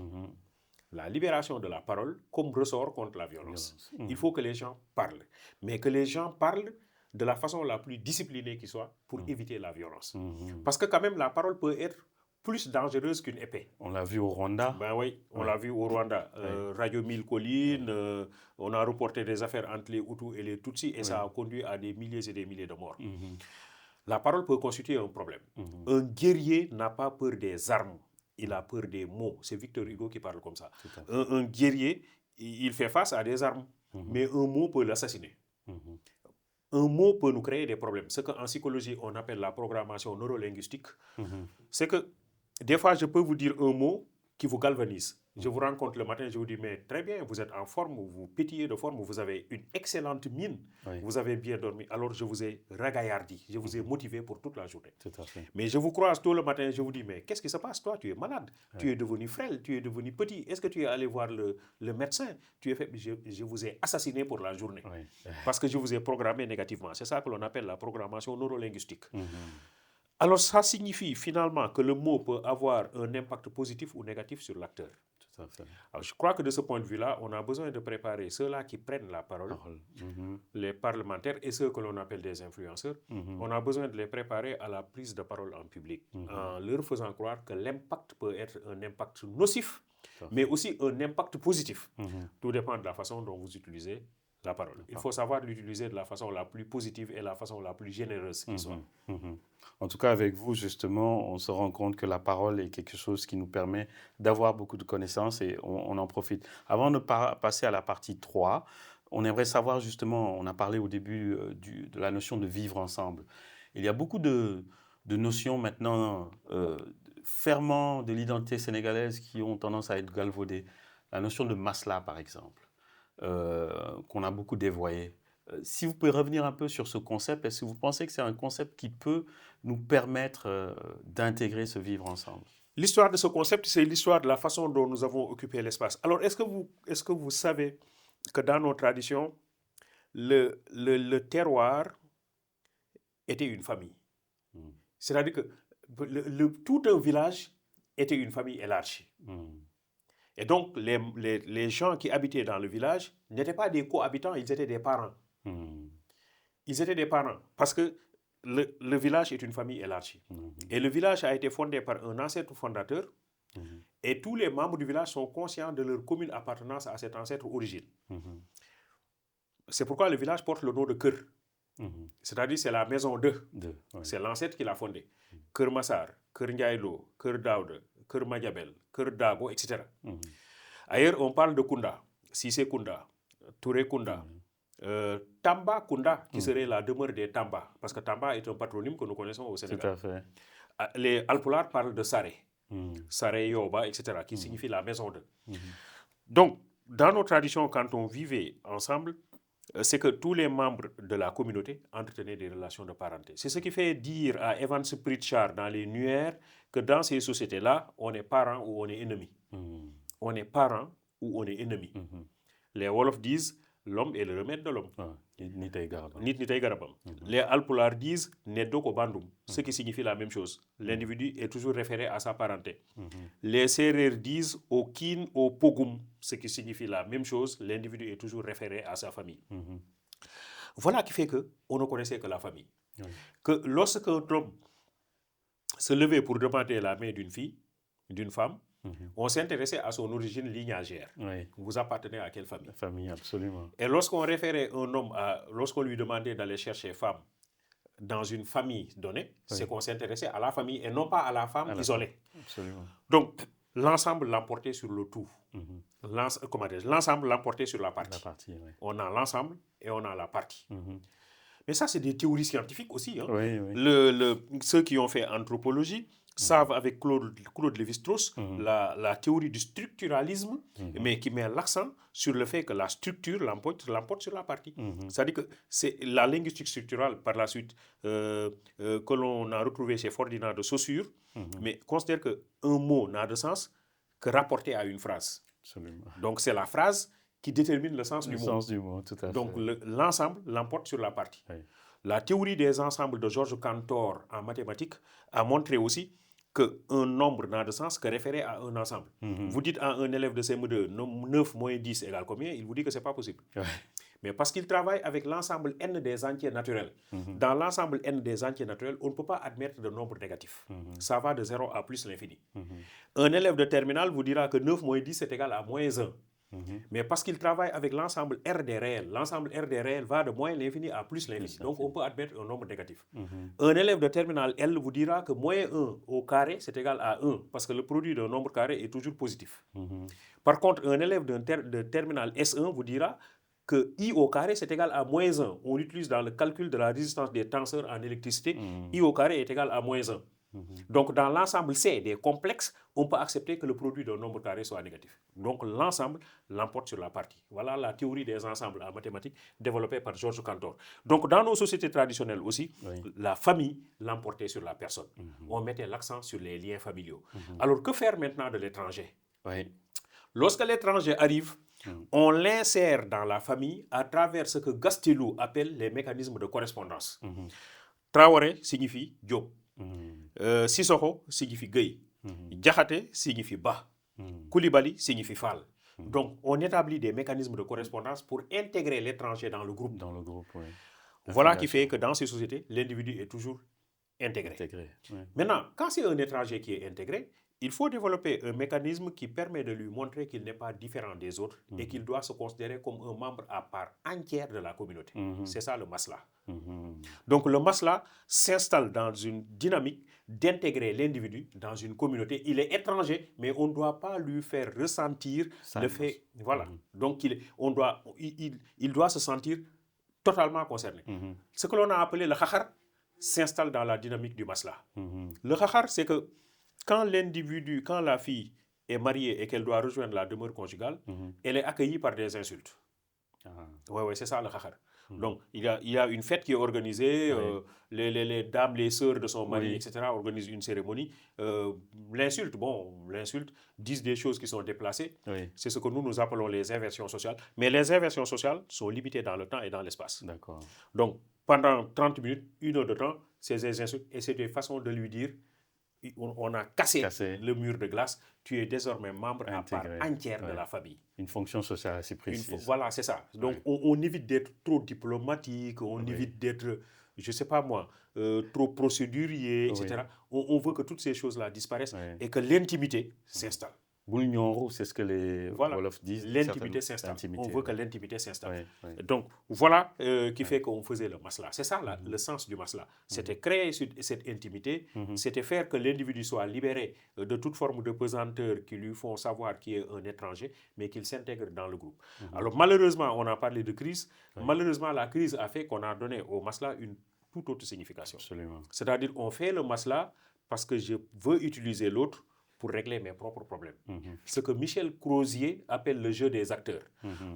La libération de la parole comme ressort contre la violence. Il faut que les gens parlent, mais que les gens parlent de la façon la plus disciplinée qui soit pour éviter la violence. Parce que quand même, la parole peut être plus dangereuse qu'une épée. On l'a vu au Rwanda. Ben oui, on l'a vu au Rwanda. Radio 1000 collines, on a reporté des affaires entre les Hutus et les Tutsis et ça a conduit à des milliers et des milliers de morts. La parole peut constituer un problème. Un guerrier n'a pas peur des armes, il a peur des mots. C'est Victor Hugo qui parle comme ça. Un guerrier, il fait face à des armes, mais un mot peut l'assassiner. Un mot peut nous créer des problèmes. Ce qu'en psychologie, on appelle la programmation neurolinguistique. C'est que des fois, je peux vous dire un mot qui vous galvanise. Je vous rencontre le matin, je vous dis, mais très bien, vous êtes en forme, vous pétillez de forme, vous avez une excellente mine, vous avez bien dormi. Alors, je vous ai ragaillardi, je vous ai motivé pour toute la journée. Tout à fait. Mais je vous croise tôt le matin, je vous dis, mais qu'est-ce qui se passe, toi? Tu es malade, tu es devenu frêle, tu es devenu petit. Est-ce que tu es allé voir le médecin? Je vous ai assassiné pour la journée. Parce que je vous ai programmé négativement. C'est ça que l'on appelle la programmation neurolinguistique. Alors, ça signifie finalement que le mot peut avoir un impact positif ou négatif sur l'acteur. Tout à fait. Alors, je crois que de ce point de vue-là, on a besoin de préparer ceux-là qui prennent la parole, les parlementaires et ceux que l'on appelle des influenceurs. On a besoin de les préparer à la prise de parole en public, en leur faisant croire que l'impact peut être un impact nocif, mais aussi un impact positif. Tout dépend de la façon dont vous utilisez la parole. Il faut savoir l'utiliser de la façon la plus positive et la façon la plus généreuse qui soit. En tout cas, avec vous, justement, on se rend compte que la parole est quelque chose qui nous permet d'avoir beaucoup de connaissances et on en profite. Avant de passer à la partie 3, on aimerait savoir justement, on a parlé au début de la notion de vivre ensemble. Il y a beaucoup de notions maintenant fermement de l'identité sénégalaise qui ont tendance à être galvaudées. La notion de masla, par exemple, qu'on a beaucoup dévoyée. Si vous pouvez revenir un peu sur ce concept, est-ce que vous pensez que c'est un concept qui peut nous permettre d'intégrer ce vivre ensemble? L'histoire de ce concept, c'est l'histoire de la façon dont nous avons occupé l'espace. Alors, est-ce que vous savez que dans nos traditions, le terroir était une famille? C'est-à-dire que tout un village était une famille élargie. Et donc, les gens qui habitaient dans le village n'étaient pas des cohabitants, ils étaient des parents. Ils étaient des parents parce que le village est une famille élargie. Et le village a été fondé par un ancêtre fondateur et tous les membres du village sont conscients de leur commune appartenance à cet ancêtre origine. C'est pourquoi le village porte le nom de Keur. C'est-à-dire c'est la maison de. C'est l'ancêtre qui l'a fondé. Keur Massar, Keur Ndiaye-Lo, Keur Daouda, Keur Madiabel, Keur Dago, etc. Ailleurs, on parle de Kounda, Sissé Kounda, Touré Kounda, Tamba Kounda, qui serait la demeure des Tamba, parce que Tamba est un patronyme que nous connaissons au Sénégal. Tout à fait. Les Alpulaar parlent de Saré, Saré Yoba, etc., qui signifie la maison de. Donc, dans nos traditions, quand on vivait ensemble, c'est que tous les membres de la communauté entretenaient des relations de parenté. C'est ce qui fait dire à Evans Pritchard dans les Nuères que dans ces sociétés-là, on est parents ou on est ennemis. On est parents ou on est ennemis. Les Wolofs disent l'homme est le remède de l'homme. Nit garabam. Les Alpulaar disent neddo ko bandum, ce qui signifie la même chose. L'individu est toujours référé à sa parenté. Les Sérères disent au kin, au pogum, ce qui signifie la même chose. L'individu est toujours référé à sa famille. Voilà qui fait qu'on ne connaissait que la famille. Que lorsqu'un homme se levait pour demander la main d'une fille, d'une femme, on s'intéressait à son origine lignagère. Vous appartenez à quelle famille? La famille, absolument. Et lorsqu'on référait un homme lorsqu'on lui demandait d'aller chercher femme dans une famille donnée, c'est qu'on s'intéressait à la famille et non pas à la femme isolée. Absolument. Donc, l'ensemble l'emportait sur le tout. L'ensemble l'emportait sur la partie. On a l'ensemble et on a la partie. Mais ça, c'est des théories scientifiques aussi. Ceux qui ont fait anthropologie savent avec Claude Lévi-Strauss la théorie du structuralisme, mais qui met l'accent sur le fait que la structure l'emporte sur la partie. C'est-à-dire que c'est la linguistique structurale, par la suite, que l'on a retrouvé chez Ferdinand de Saussure, mais considère qu'un mot n'a de sens que rapporté à une phrase. Absolument. Donc c'est la phrase qui détermine le sens du mot. Le sens du mot, tout à fait. Donc l'ensemble l'emporte sur la partie. La théorie des ensembles de Georges Cantor en mathématiques a montré aussi qu'un nombre n'a de sens que référé à un ensemble. Vous dites à un élève de CM2, 9 moins 10 égale combien? Il vous dit que ce n'est pas possible. Mais parce qu'il travaille avec l'ensemble n des entiers naturels. Dans l'ensemble n des entiers naturels, on ne peut pas admettre de nombre négatif. Ça va de 0 à plus l'infini. Un élève de terminale vous dira que 9 moins 10 c'est égal à moins 1. Mais parce qu'il travaille avec l'ensemble R des réels, l'ensemble R des réels va de moins l'infini à plus l'infini. Donc on peut admettre un nombre négatif. Un élève de terminale L vous dira que moins 1 au carré c'est égal à 1, parce que le produit d'un nombre carré est toujours positif. Par contre, un élève de terminale S1 vous dira que I au carré c'est égal à moins 1. On utilise dans le calcul de la résistance des tenseurs en électricité, I au carré est égal à moins 1. Donc dans l'ensemble C des complexes, on peut accepter que le produit d'un nombre carré soit négatif. Donc l'ensemble l'emporte sur la partie. Voilà la théorie des ensembles en mathématiques développée par Georges Cantor. Donc dans nos sociétés traditionnelles aussi, la famille l'emportait sur la personne. On mettait l'accent sur les liens familiaux. Alors que faire maintenant de l'étranger? Lorsque l'étranger arrive, on l'insère dans la famille à travers ce que Gastelou appelle les mécanismes de correspondance. Traoré signifie Diop. Sissoko signifie Gueye. Diakhaté signifie Ba. Koulibaly signifie Fall. Donc, on établit des mécanismes de correspondance pour intégrer l'étranger dans le groupe. Voilà Qui fait que dans ces sociétés, l'individu est toujours intégré. Ouais. Maintenant, quand c'est un étranger qui est intégré, il faut développer un mécanisme qui permet de lui montrer qu'il n'est pas différent des autres et qu'il doit se considérer comme un membre à part entière de la communauté. C'est ça le masla. Donc le masla s'installe dans une dynamique d'intégrer l'individu dans une communauté. Il est étranger, mais on ne doit pas lui faire ressentir le fait... Voilà. Donc il doit se sentir totalement concerné. Ce que l'on a appelé le khakhar s'installe dans la dynamique du masla. Le khakhar, c'est que quand la fille est mariée et qu'elle doit rejoindre la demeure conjugale, elle est accueillie par des insultes. Ouais, c'est ça le khakhar. Donc, il y a une fête qui est organisée, les dames, les sœurs de son mari, etc., organisent une cérémonie. L'insulte disent des choses qui sont déplacées. C'est ce que nous appelons les inversions sociales. Mais les inversions sociales sont limitées dans le temps et dans l'espace. D'accord. Donc, pendant 30 minutes, 1 heure de temps, c'est des insultes et c'est des façons de lui dire on a cassé le mur de glace, tu es désormais membre à part entière de la famille. Une fonction sociale assez précise. Voilà, c'est ça. Donc, on évite d'être trop diplomatique, on évite d'être, je ne sais pas moi, trop procédurier, etc. On veut que toutes ces choses-là disparaissent et que l'intimité s'installe. Boulignon, c'est ce que les Wolofs disent. L'intimité s'installe. On veut que l'intimité s'installe. Donc, voilà qui fait qu'on faisait le masla. C'est ça le sens du masla. C'était créer cette intimité, c'était faire que l'individu soit libéré de toute forme de pesanteur qui lui font savoir qu'il est un étranger, mais qu'il s'intègre dans le groupe. Alors, malheureusement, on a parlé de crise. Malheureusement, la crise a fait qu'on a donné au masla une toute autre signification. Absolument. C'est-à-dire, on fait le masla parce que je veux utiliser l'autre pour régler mes propres problèmes. Ce que Michel Crozier appelle le jeu des acteurs.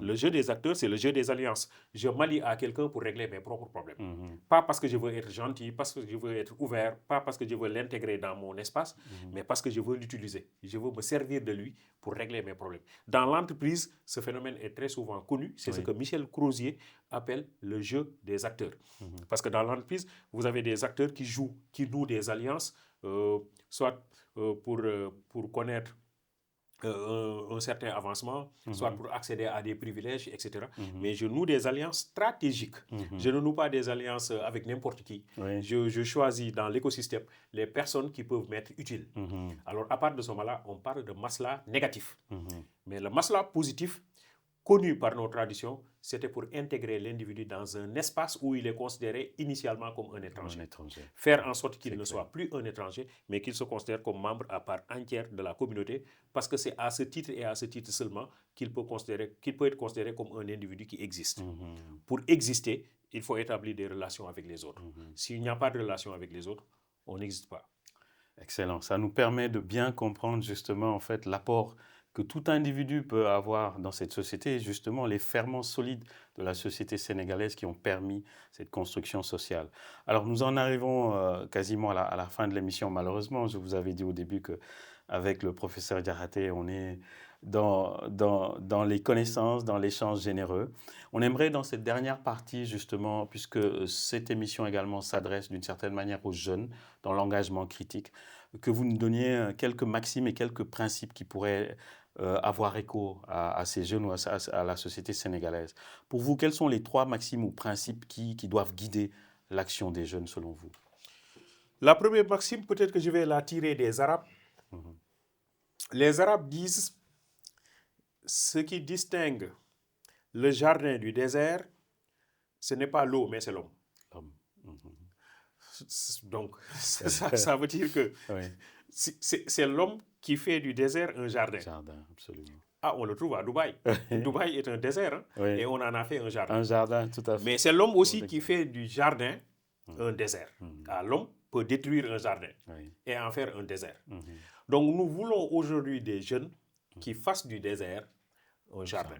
Le jeu des acteurs, c'est le jeu des alliances. Je m'allie à quelqu'un pour régler mes propres problèmes. Pas parce que je veux être gentil, parce que je veux être ouvert, pas parce que je veux l'intégrer dans mon espace, mais parce que je veux l'utiliser. Je veux me servir de lui pour régler mes problèmes. Dans l'entreprise, ce phénomène est très souvent connu. C'est ce que Michel Crozier appelle le jeu des acteurs. Parce que dans l'entreprise, vous avez des acteurs qui nouent des alliances, soit pour connaître un certain avancement, soit pour accéder à des privilèges, etc. Mais je noue des alliances stratégiques. Je ne noue pas des alliances avec n'importe qui. Je choisis dans l'écosystème les personnes qui peuvent m'être utiles. Alors, à part de ce moment-là, on parle de masla négatif. Mais le masla positif, connu par nos traditions, c'était pour intégrer l'individu dans un espace où il est considéré initialement comme un étranger. Faire en sorte qu'il ne soit plus un étranger, mais qu'il se considère comme membre à part entière de la communauté, parce que c'est à ce titre et à ce titre seulement qu'il peut être considéré comme un individu qui existe. Pour exister, il faut établir des relations avec les autres. S'il n'y a pas de relation avec les autres, on n'existe pas. Excellent. Ça nous permet de bien comprendre justement en fait l'apport que tout individu peut avoir dans cette société, et justement les ferments solides de la société sénégalaise qui ont permis cette construction sociale. Alors nous en arrivons quasiment à la fin de l'émission, malheureusement. Je vous avais dit au début qu'avec le professeur Diakhaté, on est dans les connaissances, dans l'échange généreux. On aimerait dans cette dernière partie justement, puisque cette émission également s'adresse d'une certaine manière aux jeunes dans l'engagement critique, que vous nous donniez quelques maximes et quelques principes qui pourraient avoir écho à ces jeunes ou à la société sénégalaise. Pour vous, quels sont les 3 maximes ou principes qui doivent guider l'action des jeunes selon vous? La première maxime, peut-être que je vais la tirer des Arabes. Les Arabes disent ce qui distingue le jardin du désert, ce n'est pas l'eau, mais c'est l'homme. Donc, ça veut dire que c'est l'homme qui fait du désert un jardin. Absolument. Ah, on le trouve à Dubaï. Dubaï est un désert, et on en a fait un jardin. Un jardin, tout à fait. Mais c'est l'homme aussi qui fait du jardin un désert. L'homme peut détruire un jardin et en faire un désert. Donc, nous voulons aujourd'hui des jeunes qui fassent du désert un jardin.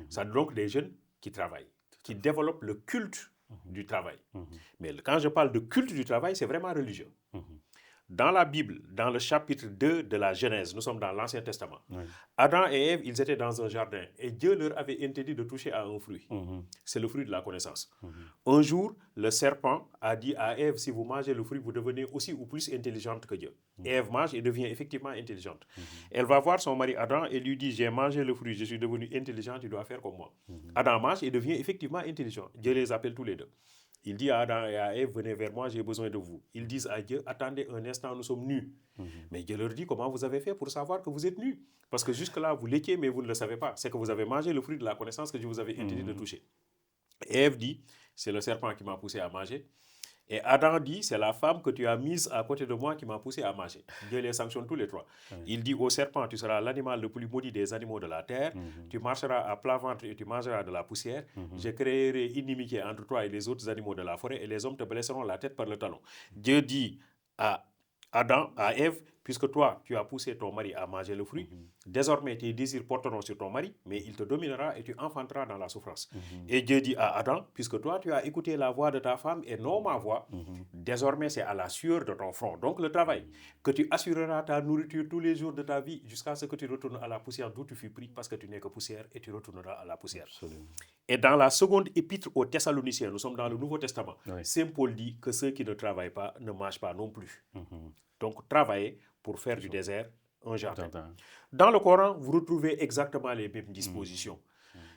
C'est donc des jeunes qui travaillent, qui développent le culte du travail. Mais quand je parle de culte du travail, c'est vraiment religieux. Dans la Bible, dans le chapitre 2 de la Genèse, nous sommes dans l'Ancien Testament, Adam et Ève, ils étaient dans un jardin et Dieu leur avait interdit de toucher à un fruit. C'est le fruit de la connaissance. Un jour, le serpent a dit à Ève, si vous mangez le fruit, vous devenez aussi ou plus intelligente que Dieu. Ève mange et devient effectivement intelligente. Elle va voir son mari Adam et lui dit, j'ai mangé le fruit, je suis devenu intelligent, tu dois faire comme moi. Adam mange et devient effectivement intelligent. Dieu les appelle tous les deux. Il dit à Adam et à Ève, venez vers moi, j'ai besoin de vous. Ils disent à Dieu, attendez un instant, nous sommes nus. Mais Dieu leur dit, comment vous avez fait pour savoir que vous êtes nus? Parce que jusque-là, vous l'étiez, mais vous ne le savez pas. C'est que vous avez mangé le fruit de la connaissance que je vous avais interdit de toucher. Et Ève dit, c'est le serpent qui m'a poussé à manger. Et Adam dit, c'est la femme que tu as mise à côté de moi qui m'a poussé à manger. Dieu les sanctionne tous les trois. Il dit au serpent, tu seras l'animal le plus maudit des animaux de la terre. Tu marcheras à plat ventre et tu mangeras de la poussière. Je créerai inimitié entre toi et les autres animaux de la forêt et les hommes te blesseront la tête par le talon. Dieu dit à Adam, à Ève, puisque toi, tu as poussé ton mari à manger le fruit, désormais tes désirs porteront sur ton mari, mais il te dominera et tu enfanteras dans la souffrance. Et Dieu dit à Adam, puisque toi, tu as écouté la voix de ta femme et non ma voix, désormais c'est à la sueur de ton front, donc le travail, que tu assureras ta nourriture tous les jours de ta vie jusqu'à ce que tu retournes à la poussière d'où tu fus pris, parce que tu n'es que poussière et tu retourneras à la poussière. Absolument. Et dans la seconde épître aux Thessaloniciens, nous sommes dans le Nouveau Testament, Saint Paul dit que ceux qui ne travaillent pas ne mangent pas non plus. Donc travailler pour faire du désert un jardin. Dans le Coran, vous retrouvez exactement les mêmes dispositions.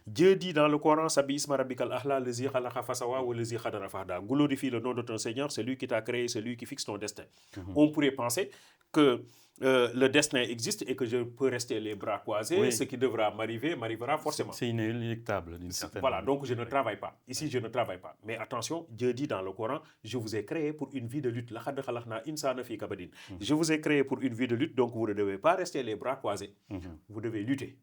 Dieu dit dans le Coran, Sabi isma rabbikal ahla lezi khalaqa fasawa wa lezi khadara fahda. Glorifie le nom de ton Seigneur, c'est lui qui t'a créé, c'est lui qui fixe ton destin. On pourrait penser que le destin existe et que je peux rester les bras croisés, ce qui devra m'arriver, m'arrivera forcément. C'est inéluctable d'une certaine manière. Voilà, donc je ne travaille pas. Ici, je ne travaille pas. Mais attention, Dieu dit dans le Coran, je vous ai créé pour une vie de lutte. Je vous ai créé pour une vie de lutte, donc vous ne devez pas rester les bras croisés. Vous devez lutter.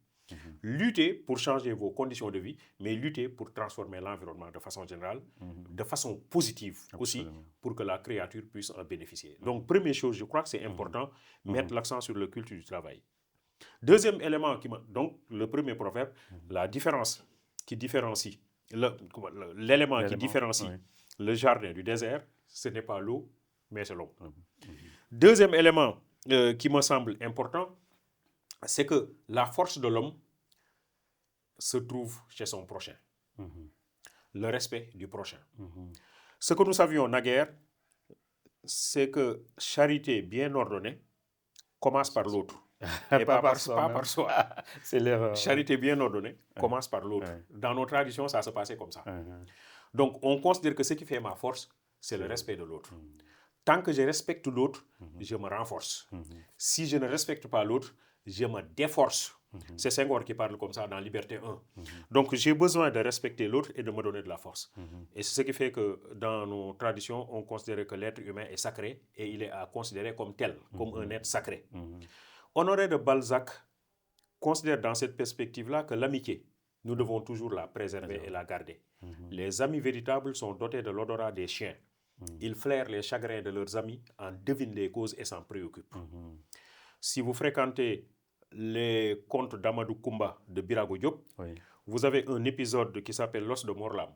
Lutter pour changer vos conditions de vie, mais lutter pour transformer l'environnement de façon générale, de façon positive aussi, pour que la créature puisse en bénéficier. Donc, première chose, je crois que c'est important, mettre l'accent sur le culte du travail. Deuxième élément, donc le premier proverbe, la différence qui différencie, l'élément qui différencie le jardin du désert, ce n'est pas l'eau, mais c'est l'homme. Deuxième élément qui me semble important, c'est que la force de l'homme se trouve chez son prochain. Le respect du prochain. Ce que nous savions naguère, c'est que charité bien ordonnée commence par l'autre. Et pas par soi. C'est l'erreur. Charité bien ordonnée commence par l'autre. Dans nos traditions, ça se passait comme ça. Donc, on considère que ce qui fait ma force, c'est le respect de l'autre. Tant que je respecte l'autre, je me renforce. Si je ne respecte pas l'autre, je me déforce. C'est Senghor qui parle comme ça dans Liberté 1. Donc j'ai besoin de respecter l'autre et de me donner de la force. Et c'est ce qui fait que dans nos traditions, on considère que l'être humain est sacré et il est à considérer comme tel, comme un être sacré. Honoré de Balzac considère dans cette perspective-là que l'amitié, nous devons toujours la préserver et la garder. Les amis véritables sont dotés de l'odorat des chiens. Ils flairent les chagrins de leurs amis, en devinent les causes et s'en préoccupent. Si vous fréquentez les contes d'Amadou Koumba de Birago Diop, vous avez un épisode qui s'appelle l'os de Morlam.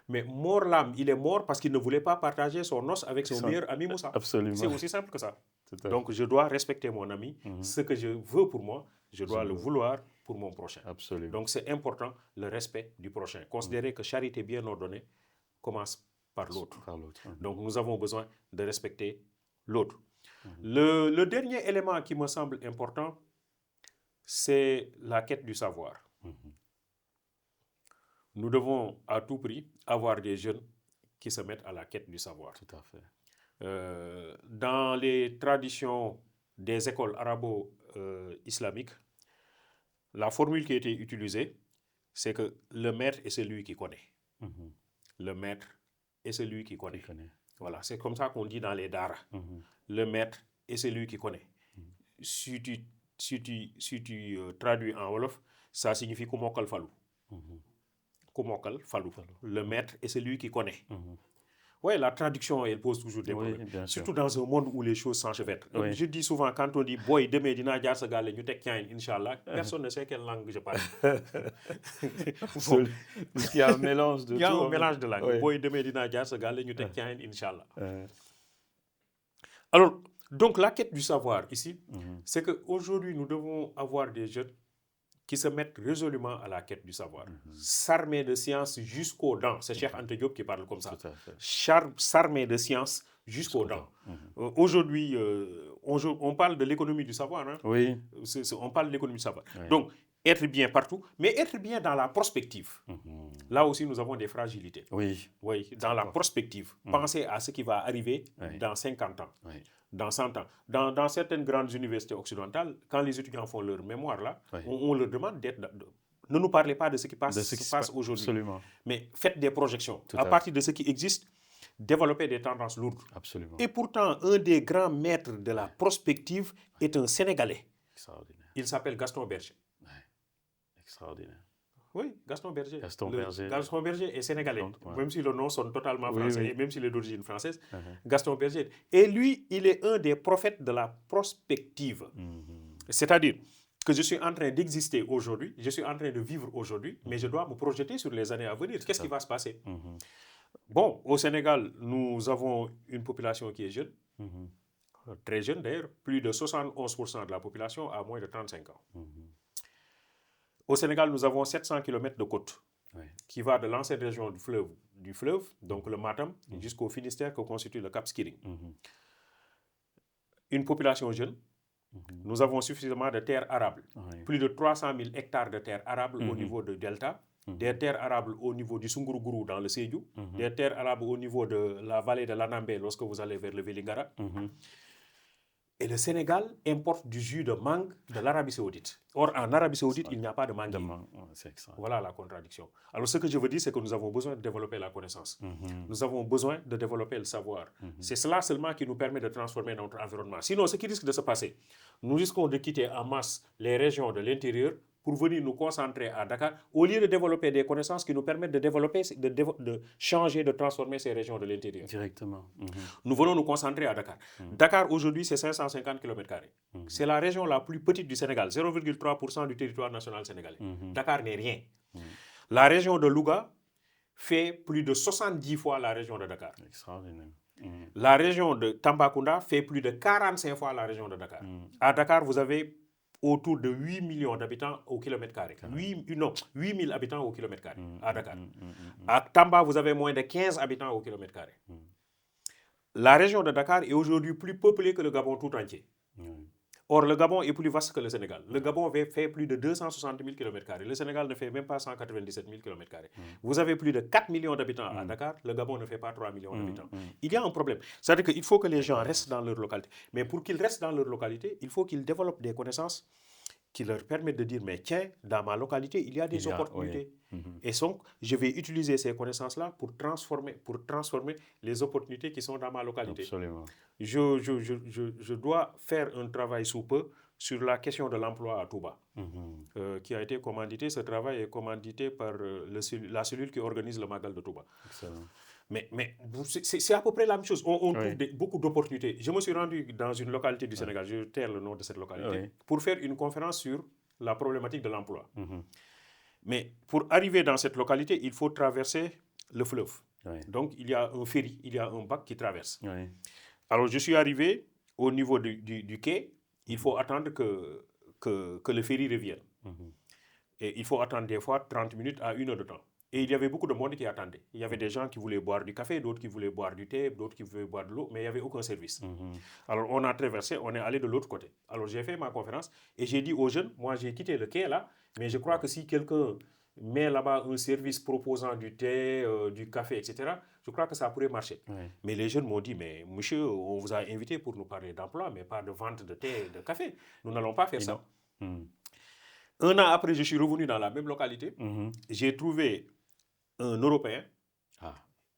Mais Morlam, il est mort parce qu'il ne voulait pas partager son os avec son meilleur ami Moussa. Absolument. C'est aussi simple que ça. Donc je dois respecter mon ami. Ce que je veux pour moi, je dois le vouloir pour mon prochain. Absolument. Donc c'est important, le respect du prochain. Considérez que charité bien ordonnée commence par l'autre. Donc nous avons besoin de respecter l'autre. Le dernier élément qui me semble important, c'est la quête du savoir. Nous devons à tout prix avoir des jeunes qui se mettent à la quête du savoir. Tout à fait. Dans les traditions des écoles arabo-islamiques, la formule qui a été utilisée, c'est que le maître est celui qui connaît. Le maître est celui qui connaît. Voilà, c'est comme ça qu'on dit dans les daras. Le maître est celui qui connaît. Si tu traduis en Wolof, ça signifie Kumokal Falou. Kumokal Falou. Le maître est celui qui connaît. Oui, la traduction, elle pose toujours des problèmes. Surtout dans un monde où les choses s'enchevêtrent. Je dis souvent, quand on dit « Boy, demain, dina jaar sa gale, ñu tek tian, Inch'Allah », personne ne sait quelle langue je parle. Il y a un mélange de tout. Il y a un mélange de langues. « Boy, demain, dina jaar sa gale, ñu tek tian, Inch'Allah ». Alors, donc la quête du savoir ici, c'est qu'aujourd'hui, nous devons avoir des jeunes qui se mettent résolument à la quête du savoir. S'armer de science jusqu'aux dents. C'est Cheikh Anta Diop qui parle comme ça. S'armer de science jusqu'aux dents. Aujourd'hui, on parle de l'économie du savoir. Hein? On parle de l'économie du savoir. Donc, être bien partout, mais être bien dans la prospective. là aussi nous avons des fragilités. Oui. Oui, dans la prospective. Pensez à ce qui va arriver dans 50 ans, dans 100 ans. Dans certaines grandes universités occidentales, quand les étudiants font leur mémoire là, on leur demande ne nous parlez pas de ce qui se passe aujourd'hui. Absolument. Mais faites des projections. À partir de ce qui existe, développer des tendances lourdes. Absolument. Et pourtant, un des grands maîtres de la prospective est un Sénégalais. Extraordinaire. Il s'appelle Gaston Berger. Extraordinaire. Oui, Gaston Berger. Gaston Berger est sénégalais. Même si le nom sonne totalement français, et même s'il est d'origine française. Gaston Berger. Et lui, il est un des prophètes de la prospective. C'est-à-dire que je suis en train d'exister aujourd'hui, je suis en train de vivre aujourd'hui, mais je dois me projeter sur les années à venir. Qu'est-ce qui va se passer? Bon, au Sénégal, nous avons une population qui est jeune, très jeune d'ailleurs. Plus de 71% de la population a moins de 35 ans. Au Sénégal, nous avons 700 km de côte qui va de l'ancienne région du fleuve, donc le Matam, jusqu'au Finistère que constitue le Cap Skirring. Une population jeune. Nous avons suffisamment de terres arables. Plus de 300 000 hectares de terres arables au niveau du delta, des terres arables au niveau du Sunguruguru dans le Sédhiou, des terres arables au niveau de la vallée de l'Anambé lorsque vous allez vers le Vélingara. Et le Sénégal importe du jus de mangue de l'Arabie Saoudite. Or, en Arabie Saoudite, il n'y a pas de mangue. Voilà la contradiction. Alors, ce que je veux dire, c'est que nous avons besoin de développer la connaissance. Nous avons besoin de développer le savoir. C'est cela seulement qui nous permet de transformer notre environnement. Sinon, ce qui risque de se passer, nous risquons de quitter en masse les régions de l'intérieur pour venir nous concentrer à Dakar, au lieu de développer des connaissances qui nous permettent de développer, de changer, de transformer ces régions de l'intérieur. Directement. Nous venons nous concentrer à Dakar. Dakar, aujourd'hui, c'est 550 km². C'est la région la plus petite du Sénégal, 0,3% du territoire national sénégalais. Dakar n'est rien. La région de Louga fait plus de 70 fois la région de Dakar. Extraordinaire. La région de Tambacounda fait plus de 45 fois la région de Dakar. À Dakar, vous avez autour de 8 millions d'habitants au kilomètre carré. 8 000 habitants au kilomètre carré à Dakar. À Tamba, vous avez moins de 15 habitants au kilomètre carré. La région de Dakar est aujourd'hui plus peuplée que le Gabon tout entier. Or, le Gabon est plus vaste que le Sénégal. Le Gabon fait plus de 260 000 km². Le Sénégal ne fait même pas 197 000 km². Vous avez plus de 4 millions d'habitants à Dakar. Le Gabon ne fait pas 3 millions d'habitants. Il y a un problème. C'est-à-dire qu'il faut que les gens restent dans leur localité. Mais pour qu'ils restent dans leur localité, il faut qu'ils développent des connaissances qui leur permettent de dire, mais tiens, dans ma localité, il y a des opportunités. Et donc, je vais utiliser ces connaissances-là pour transformer les opportunités qui sont dans ma localité. Absolument. Je dois faire un travail sous peu sur la question de l'emploi à Touba, qui a été commandité. Ce travail est commandité par la cellule qui organise le Magal de Touba. Excellent. Mais c'est à peu près la même chose. On trouve beaucoup d'opportunités. Je me suis rendu dans une localité du Sénégal, je taire le nom de cette localité, pour faire une conférence sur la problématique de l'emploi. Mais pour arriver dans cette localité, il faut traverser le fleuve. Donc, il y a un ferry, il y a un bac qui traverse. Alors, je suis arrivé au niveau du quai. Il faut attendre que le ferry revienne. Et il faut attendre des fois 30 minutes à 1 heure de temps. Et il y avait beaucoup de monde qui attendait. Il y avait des gens qui voulaient boire du café, d'autres qui voulaient boire du thé, d'autres qui voulaient boire de l'eau, mais il n'y avait aucun service. Alors on a traversé, on est allé de l'autre côté. Alors j'ai fait ma conférence et j'ai dit aux jeunes, moi j'ai quitté le quai là, mais je crois que si quelqu'un met là-bas un service proposant du thé, du café, etc., je crois que ça pourrait marcher. Mais les jeunes m'ont dit, mais monsieur, on vous a invité pour nous parler d'emploi, mais pas de vente de thé et de café. Nous n'allons pas faire ça. Un an après, je suis revenu dans la même localité. J'ai trouvé un Européen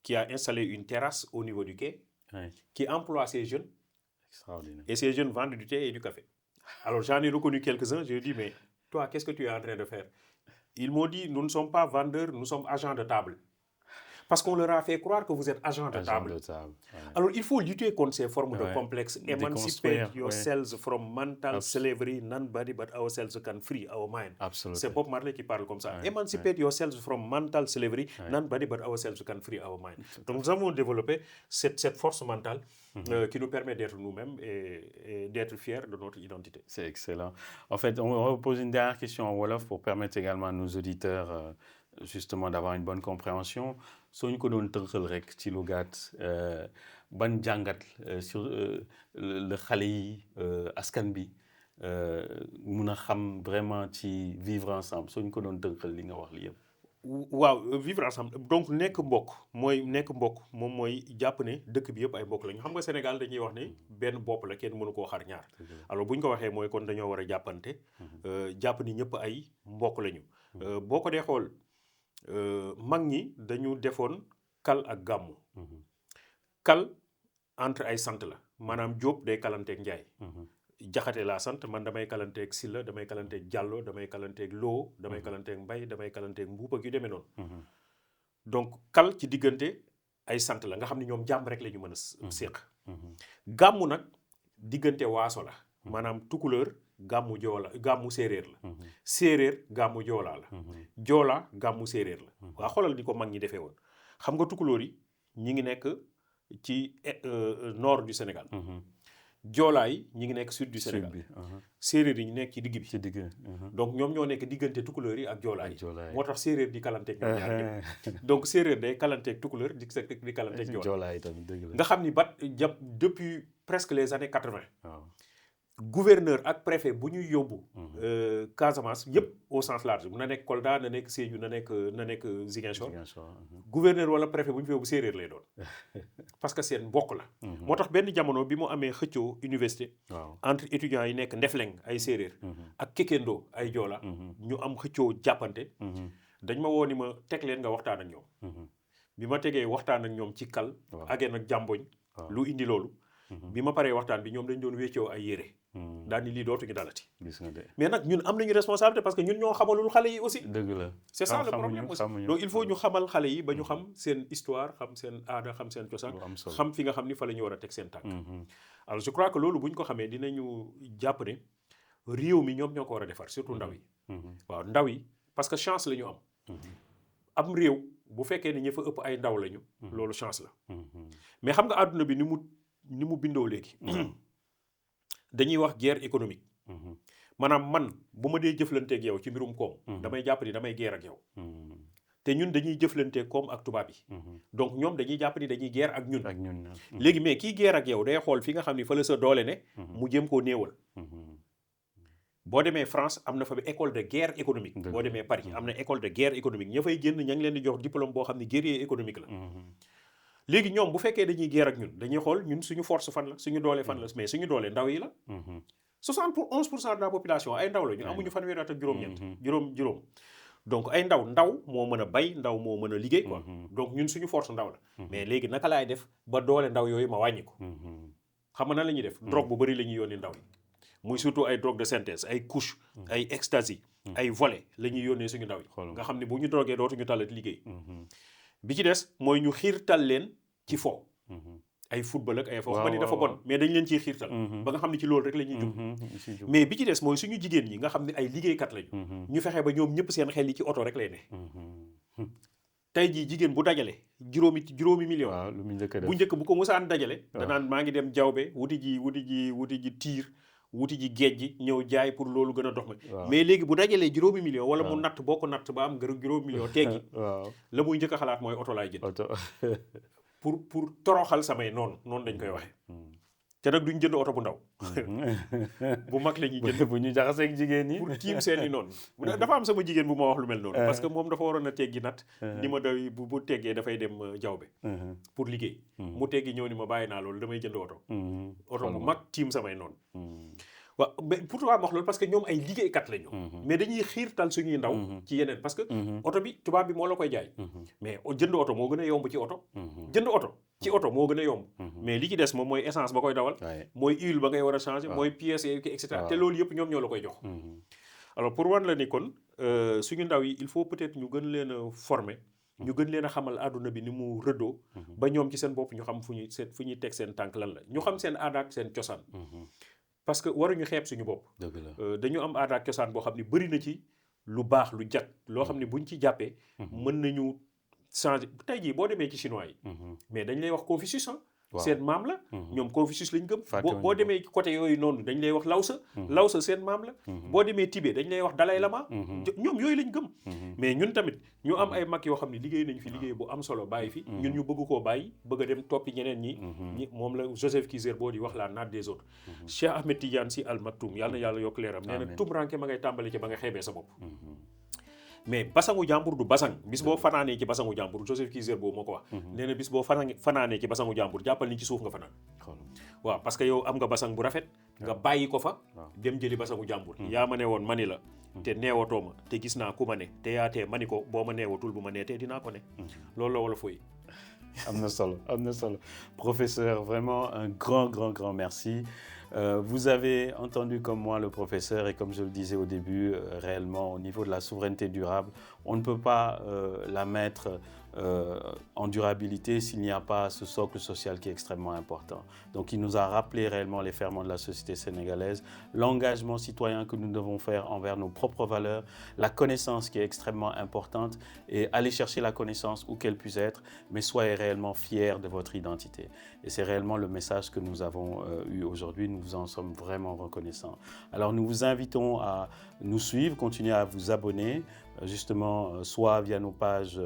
qui a installé une terrasse au niveau du quai, qui emploie ces jeunes. Extraordinaire. Et ces jeunes vendent du thé et du café. Alors j'en ai reconnu quelques-uns, je lui ai dit, mais toi, qu'est-ce que tu es en train de faire? Ils m'ont dit, nous ne sommes pas vendeurs, nous sommes agents de table. Parce qu'on leur a fait croire que vous êtes agent de table. Alors, il faut lutter contre ces formes de complexes. Emancipate yourselves from mental slavery. Nobody but ourselves can free our mind. C'est Bob Marley qui parle comme ça. Emancipate yourselves from mental slavery. Nobody but ourselves can free our mind. Donc, nous avons développé cette force mentale qui nous permet d'être nous-mêmes et d'être fiers de notre identité. C'est excellent. En fait, on va poser une dernière question en Wolof pour permettre également à nos auditeurs justement d'avoir une bonne compréhension. Soo ñu ko doon tënkal rek ci lu gàtt ban jàngat sur le xale yi askan bi mun a xam vraiment ci vivre ensemble soo ñu ko doon tënkal li nga wax li yëpp. waaw vivre ensemble donc nekk mbokk moom mooy jàpp ne dëkk bi yëpp ay mbokk lañu xam nga Sénégal dañuy wax ne benn bopp la kenn mënu koo xar ñaar alors bu ñu ko waxee mooy kon dañoo war a jàppante jàpp ni ñëpp ay mbokk lañu boo ko dee xool mag ñi dañu defoon kal ak gàmmu kal entre ay sant la maanaam Jóob day kalanteeg Njaay Jaxate laa sant man damay kalanteeg Silla damay kalanteeg Jàllo damay kalanteeg Loo damay kalanteeg Mbay damay kalanteeg Mbuup ak yu demee noonu donc kal ci diggante ay sant la nga xam ne ñoom jàmm rek la ñu mën a séq gàmmu nag diggante waaso la maanaam tukulóor gàmmu joola gàmmu séeréer la séeréer gàmmu joolaa la joolaa gàmmu séeréer la waa xoolal ni ko mag ñi defee woon xam nga tukulóor yi ñi ngi nekk ci nord du Sénégal joolaa yi ñi ngi nekk sud du Sénégal séeréer yi ñu nekk ci digg bi donc ñoom ñoo nekk diggante tukulóor yi ak joolaa yi moo tax séeréer di kalanteeg ñoom ñaar ñëpp donc séeréer day kalanteeg tukulóor di kalanteeg joolaa yi tamit nga xam ni depuis presque les années 80 gouverneur ak préfet bu ñuy yóbbu Casamance yëpp au sens large na nekk Kolda na nekk Sédhiou na nekk Ziguinchor gouverneur wala préfet bu ñu fa yóbbu séeréer lay doon parce que seen mbokk la moo tax benn jamono bi mu amee xëccoo université entre étudiants yi nekk Ndefleng ay séeréer ak Kekendo ay joola ñu am xëccoo jàppante dañ ma woo ni ma teg leen nga waxtaan ak ñoom bi ma tegee waxtaan ak ñoom ci kal ageen ak jàmboñ lu indi loolu bi ma paree waxtaan bi ñoom dañ doon wéccoo ay yére daal ni lii dootuñu dalati mais nag ñun am nañu responsabilité parce que ñun ñoo xamalul xale yi aussi dëgg la c'est ça le problème aussi donc il faut ñu xamal xale yi ba ñu xam seen histoire xam seen aada xam seen cosaan xam fi nga xam ni fa la ñu war a teg seen tànk alors je crois que loolu bu ñu ko xamee dinañu jàpp ne réew mi ñoom ñoo ko war a defar surtout ndaw yi waaw ndaw yi parce que chance la ñu am réew bu fekkee ne ñi fa ëpp ay ndaw lañu loolu chance la mais xam nga àdduna bi ni mu bindoo léegi dañuy wax guerre économique maanaam man bu ma dee jëflanteeg yow ci mbirum koom damay jàpp ni damay guerre ak yow te ñun dañuy jëflanteeg koom ak tubaab yi donc ñoom dañuy jàpp ni dañuy guerre ak ñun léegi mais kii guerre ak yow day xool fi nga xam ni fa la sa doole ne mu jëm koo néewal boo demee France am na fa école de guerre économique boo demee Paris am na école de guerre économique ña fay génn ña ngi leen di jox diplôme boo xam ni guerrier économique la léegi ñoom bu fekkee dañuy guerre ak ñun dañuy xool ñun suñu force fan la suñu doole fan la mais suñu doole ndaw yi la 71% de la population ay ndaw la ñu amuñu fanweeri at ak juróom donc ay ndaw moo mën a bay ndaw moo mën a liggéey quoi donc ñun suñu force ndaw la mais léegi naka laay def ba doole ndaw yooyu ma wàññi ko xam nga nan la ñuy def drogue bu bëri la ñuy yónnee ndaw yi muy surtout ay drogue de synthèse ay couche ay ecstasy ay volet la ñuy yónnee suñu ndaw yi nga xam ne bu ñu drogué dootuñu talati liggéey bi ci des mooy ñu xiirtal leen ci fo ay football ak ay fo xam ni dafa bon mais dañ leen ciy xiirtal ba nga xam ne ci loolu rek la ñuy jub mais bi ci des mooy suñu jigéen ñi nga xam ne ay liggéeykat lañu ñu fexe ba ñoom ñëpp seen xel yi ci oto rek lay ne tey jii jigéen bu dajale juróomi million bu njëkk bu ko musaan dajale danaan maa ngi dem jawbe wuti ji tiir wuti ji géej gi ñëw jaay pour loolu gën a dox ma mais léegi bu dajalee juróomi million wala mu natt boo ko natt ba am juróomi million teggi la muy njëkk a xalaat mooy oto laay jënd pour toroxal samay noonu dañ koy waxee te nag duñ jënd oto bu ndaw bu mag la ñuy jënd bu ñu jaxaseeg jigéen ñi pour tiim seen i noonu dafa am sama jigéen bu ma wax lu mel noonu parce que moom dafa waroon a teggi nat ni ma daw bu teggee dafay dem jawbe pour liggéey mu teggi ñëw ni ma bàyyi naa loolu damay jënd oto bu mag tiim samay noonu waaw mais pourquoi ma wax loolu parce que ñoom ay liggéeykat lañu mais dañuy xiirtal suñuy ndaw ci yeneen parce que oto bi tubaab bi moo la koy jaay mais jënd oto moo gën a yomb ci oto jënd oto ci oto moo gën a yomb mais li ci des moom mooy essence ba koy dawal mooy huile ba ngay war a changer mooy pièces et cetera te loolu yëpp ñoom ñoo la koy jox alors pour wan la ni kon suñu ndaw yi il faut peut-être ñu gën leen a former ñu gën leen a xamal àdduna bi ni mu rëddoo ba ñoom ci seen bopp ñu xam fu ñuy teg seen tànk lan la ñu xam seen aada ak seen cosaan parce que waruñu xeeb suñu bopp dañu am aada ak cosaan boo xam ne bëri na ci lu baax lu jag loo xam ne buñ ci jàppee mën nañu changer tey jii boo demee ci chinois yi mais dañ lay wax Confucius seen maam la ñoom Confucius lañ gëm boo demee côté yooyu noonu dañ lay wax Lawsa seen maam la boo demee Tibet dañ lay wax Dalai Lama ñoom yooyu lañ gëm mais ñun tamit ñu am ay mag yoo xam ne liggéey nañ fi liggéey bu am solo bàyyi fi ñun ñu bëgg koo bàyyi bëgg a dem toppi ñeneen ñi moom la Joseph Kizerbo di wax la naat des autres Cheikh Ahmed Tidiane Sy Al Maktoum yàlla na yàlla yokk leeram nee na tumranke ma ngay tàmbali ci ba nga xeebee sa bopp mais basangu jàmbur du basang bis boo fanaanee ci basangu jàmbur Joseph Kizerbo moo ko wax nee na bis boo fanaanee ci basangu jàmbur jàppal ni ci suuf nga fanaan waaw parce que yow am nga basang bu rafet nga bàyyi ko fa dem jëli basangu jàmbur yaa ma ne woon mani la te neewatoo ma te gis naa ku ma ne te yaatee mani ko boo ma neewatul bu ma nee te dinaa ko ne loolu la wala fooy Amna solo. Professeur, vraiment un grand merci. Vous avez entendu comme moi le professeur et comme je le disais au début, réellement au niveau de la souveraineté durable, on ne peut pas la mettre en durabilité s'il n'y a pas ce socle social qui est extrêmement important. Donc il nous a rappelé réellement les ferments de la société sénégalaise, l'engagement citoyen que nous devons faire envers nos propres valeurs, la connaissance qui est extrêmement importante et aller chercher la connaissance où qu'elle puisse être, mais soyez réellement fiers de votre identité. Et c'est réellement le message que nous avons eu aujourd'hui, nous vous en sommes vraiment reconnaissants. Alors nous vous invitons à nous suivre, continuer à vous abonner, justement soit via nos pages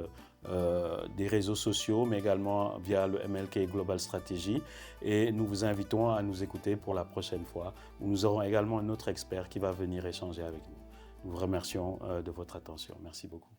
des réseaux sociaux, mais également via le MLK Global Strategy. Et nous vous invitons à nous écouter pour la prochaine fois, où nous aurons également un autre expert qui va venir échanger avec nous. Nous vous remercions de votre attention. Merci beaucoup.